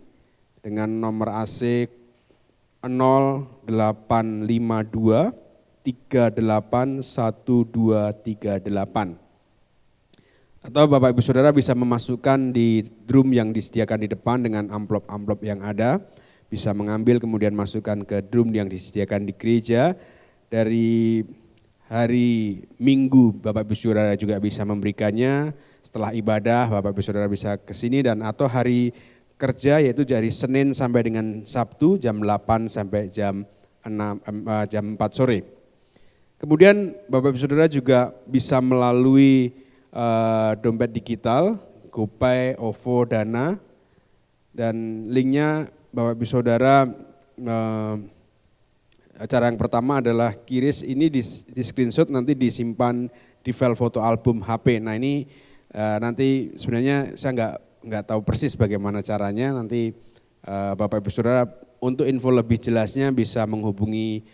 dengan nomor AC 0852 381238. Atau Bapak Ibu Saudara bisa memasukkan di drum yang disediakan di depan dengan amplop-amplop yang ada. Bisa mengambil kemudian masukkan ke drum yang disediakan di gereja. Dari hari Minggu Bapak Ibu Saudara juga bisa memberikannya, setelah ibadah Bapak Ibu Saudara bisa ke sini, dan atau hari kerja yaitu dari Senin sampai dengan Sabtu jam 8 sampai jam 4 sore. Kemudian Bapak Ibu Saudara juga bisa melalui dompet digital, GoPay, OVO, Dana, dan linknya Bapak Ibu Saudara, cara yang pertama adalah kiris ini di screenshot, nanti disimpan di file foto album HP. Nah ini nanti sebenarnya saya nggak tahu persis bagaimana caranya, nanti Bapak Ibu Saudara untuk info lebih jelasnya bisa menghubungi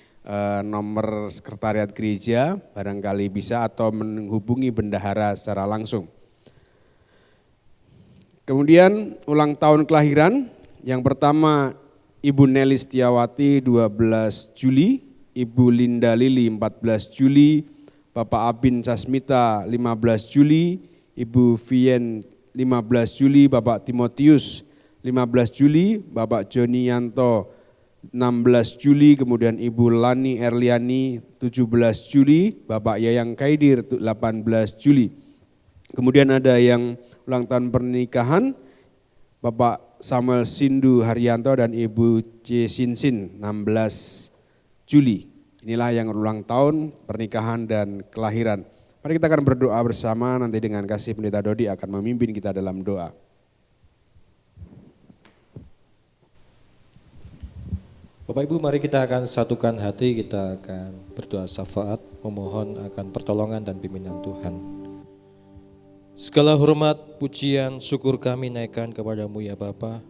nomor sekretariat gereja, barangkali bisa, atau menghubungi bendahara secara langsung. Kemudian ulang tahun kelahiran, yang pertama Ibu Nelly Setiawati 12 Juli, Ibu Linda Lili 14 Juli, Bapak Abin Sasmita 15 Juli, Ibu Vien 15 Juli, Bapak Timotius 15 Juli, Bapak Joni Yanto 16 Juli, kemudian Ibu Lani Erliani 17 Juli, Bapak Yayang Kaidir 18 Juli. Kemudian ada yang ulang tahun pernikahan, Bapak Samuel Sindu Haryanto dan Ibu C. Sinsin 16 Juli. Inilah yang ulang tahun pernikahan dan kelahiran. Mari kita akan berdoa bersama, nanti dengan kasih Pendeta Dodi akan memimpin kita dalam doa. Bapak Ibu, mari kita akan satukan hati, kita akan berdoa syafaat, memohon akan pertolongan dan pimpinan Tuhan. Segala hormat, pujian, syukur kami naikkan kepadamu ya Bapa.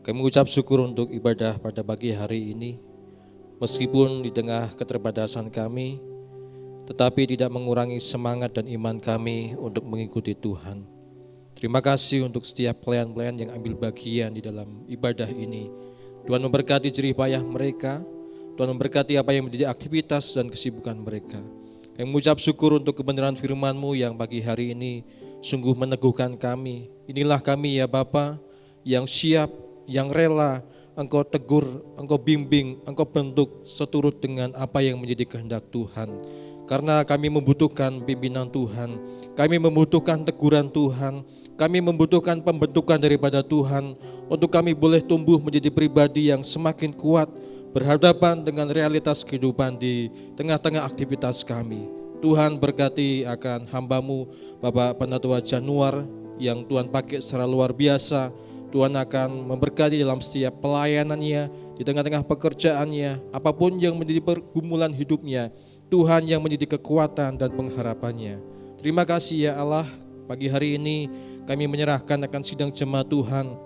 Kami mengucap syukur untuk ibadah pada pagi hari ini. Meskipun di tengah keterbatasan kami, tetapi tidak mengurangi semangat dan iman kami untuk mengikuti Tuhan. Terima kasih untuk setiap pelayan-pelayan yang ambil bagian di dalam ibadah ini. Tuhan memberkati jerih payah mereka, Tuhan memberkati apa yang menjadi aktivitas dan kesibukan mereka. Kami mengucap syukur untuk kebenaran firman-Mu yang pagi hari ini sungguh meneguhkan kami. Inilah kami ya Bapa, yang siap, yang rela Engkau tegur, Engkau bimbing, Engkau bentuk seturut dengan apa yang menjadi kehendak Tuhan. Karena kami membutuhkan pimpinan Tuhan, kami membutuhkan teguran Tuhan, kami membutuhkan pembentukan daripada Tuhan untuk kami boleh tumbuh menjadi pribadi yang semakin kuat berhadapan dengan realitas kehidupan di tengah-tengah aktivitas kami. Tuhan berkati akan hamba-Mu Bapak Penatua Januar yang Tuhan pakai secara luar biasa. Tuhan akan memberkati dalam setiap pelayanannya, di tengah-tengah pekerjaannya, apapun yang menjadi pergumulan hidupnya, Tuhan yang menjadi kekuatan dan pengharapannya. Terima kasih ya Allah, pagi hari ini kami menyerahkan akan sidang jemaat Tuhan,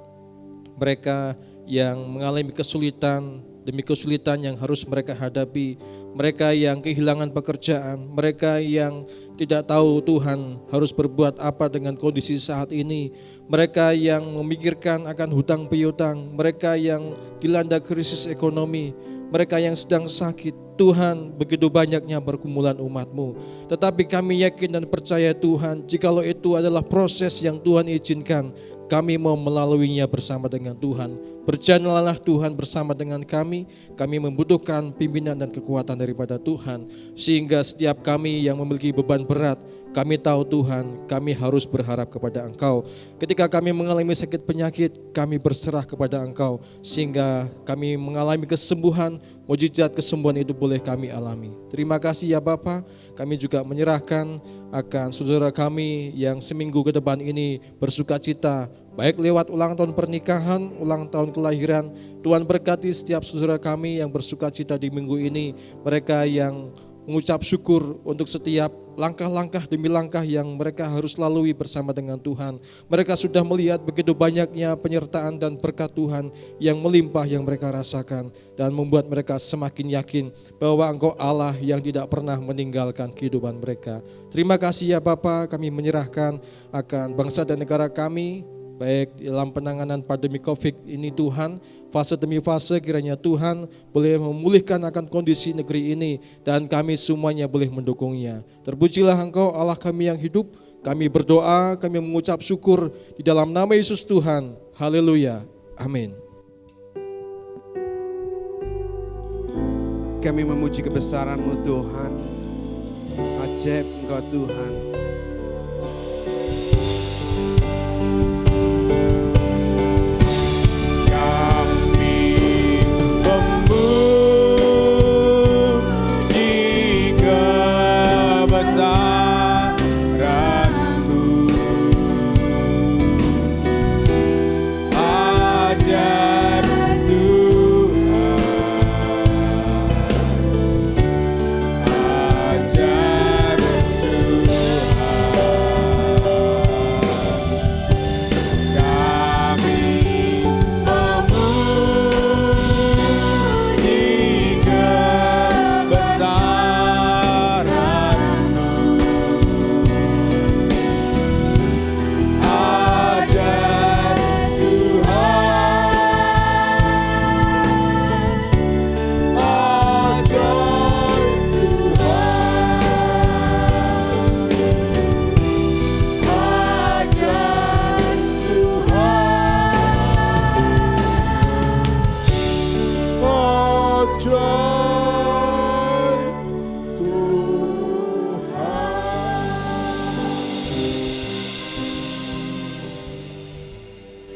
mereka yang mengalami kesulitan demi kesulitan yang harus mereka hadapi, mereka yang kehilangan pekerjaan, mereka yang tidak tahu Tuhan harus berbuat apa dengan kondisi saat ini, mereka yang memikirkan akan hutang piutang, mereka yang dilanda krisis ekonomi, mereka yang sedang sakit. Tuhan, begitu banyaknya pergumulan umat-Mu, tetapi kami yakin dan percaya Tuhan, jikalau itu adalah proses yang Tuhan izinkan, kami mau melaluinya bersama dengan Tuhan. Berjalanlah Tuhan bersama dengan kami membutuhkan pimpinan dan kekuatan daripada Tuhan, sehingga setiap kami yang memiliki beban berat, kami tahu Tuhan, kami harus berharap kepada Engkau. Ketika kami mengalami sakit penyakit, kami berserah kepada Engkau, sehingga kami mengalami kesembuhan, mujizat kesembuhan itu boleh kami alami. Terima kasih ya Bapa, kami juga menyerahkan akan saudara kami yang seminggu ke depan ini bersuka cita, baik lewat ulang tahun pernikahan, ulang tahun kelahiran. Tuhan berkati setiap saudara kami yang bersuka cita di minggu ini, mereka yang mengucap syukur untuk setiap langkah-langkah demi langkah yang mereka harus lalui bersama dengan Tuhan. Mereka sudah melihat begitu banyaknya penyertaan dan berkat Tuhan yang melimpah yang mereka rasakan, dan membuat mereka semakin yakin bahwa Engkau Allah yang tidak pernah meninggalkan kehidupan mereka. Terima kasih ya Bapa, kami menyerahkan akan bangsa dan negara kami, baik dalam penanganan pandemi COVID ini Tuhan, fase demi fase kiranya Tuhan boleh memulihkan akan kondisi negeri ini, dan kami semuanya boleh mendukungnya. Terpujilah Engkau Allah kami yang hidup, kami berdoa, kami mengucap syukur di dalam nama Yesus Tuhan. Haleluya, amin. Kami memuji kebesaran-Mu Tuhan, ajaib Engkau Tuhan.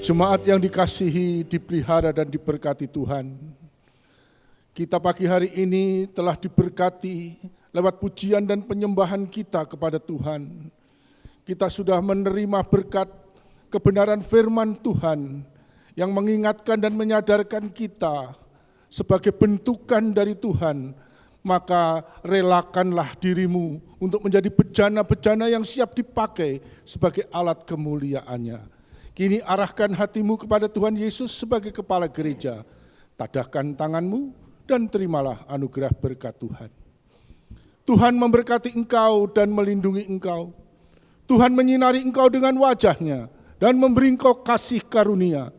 Jemaat yang dikasihi, dipelihara dan diberkati Tuhan. Kita pagi hari ini telah diberkati lewat pujian dan penyembahan kita kepada Tuhan. Kita sudah menerima berkat kebenaran firman Tuhan yang mengingatkan dan menyadarkan kita sebagai bentukan dari Tuhan. Maka relakanlah dirimu untuk menjadi bejana-bejana yang siap dipakai sebagai alat kemuliaannya. Kini arahkan hatimu kepada Tuhan Yesus sebagai kepala gereja. Tadahkan tanganmu dan terimalah anugerah berkat Tuhan. Tuhan memberkati engkau dan melindungi engkau. Tuhan menyinari engkau dengan wajahnya dan memberi engkau kasih karunia.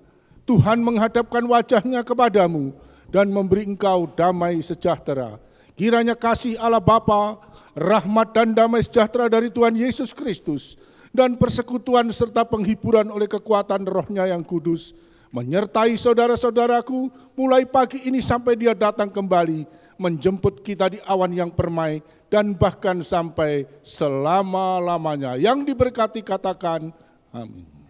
Tuhan menghadapkan wajahnya kepadamu dan memberi engkau damai sejahtera. Kiranya kasih Allah Bapa, rahmat dan damai sejahtera dari Tuhan Yesus Kristus, dan persekutuan serta penghiburan oleh kekuatan Roh-Nya yang kudus menyertai saudara-saudaraku mulai pagi ini sampai Dia datang kembali menjemput kita di awan yang permai dan bahkan sampai selama-lamanya. Yang diberkati katakan amin.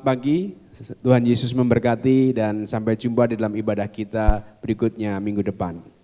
Selamat pagi, Tuhan Yesus memberkati dan sampai jumpa di dalam ibadah kita berikutnya minggu depan.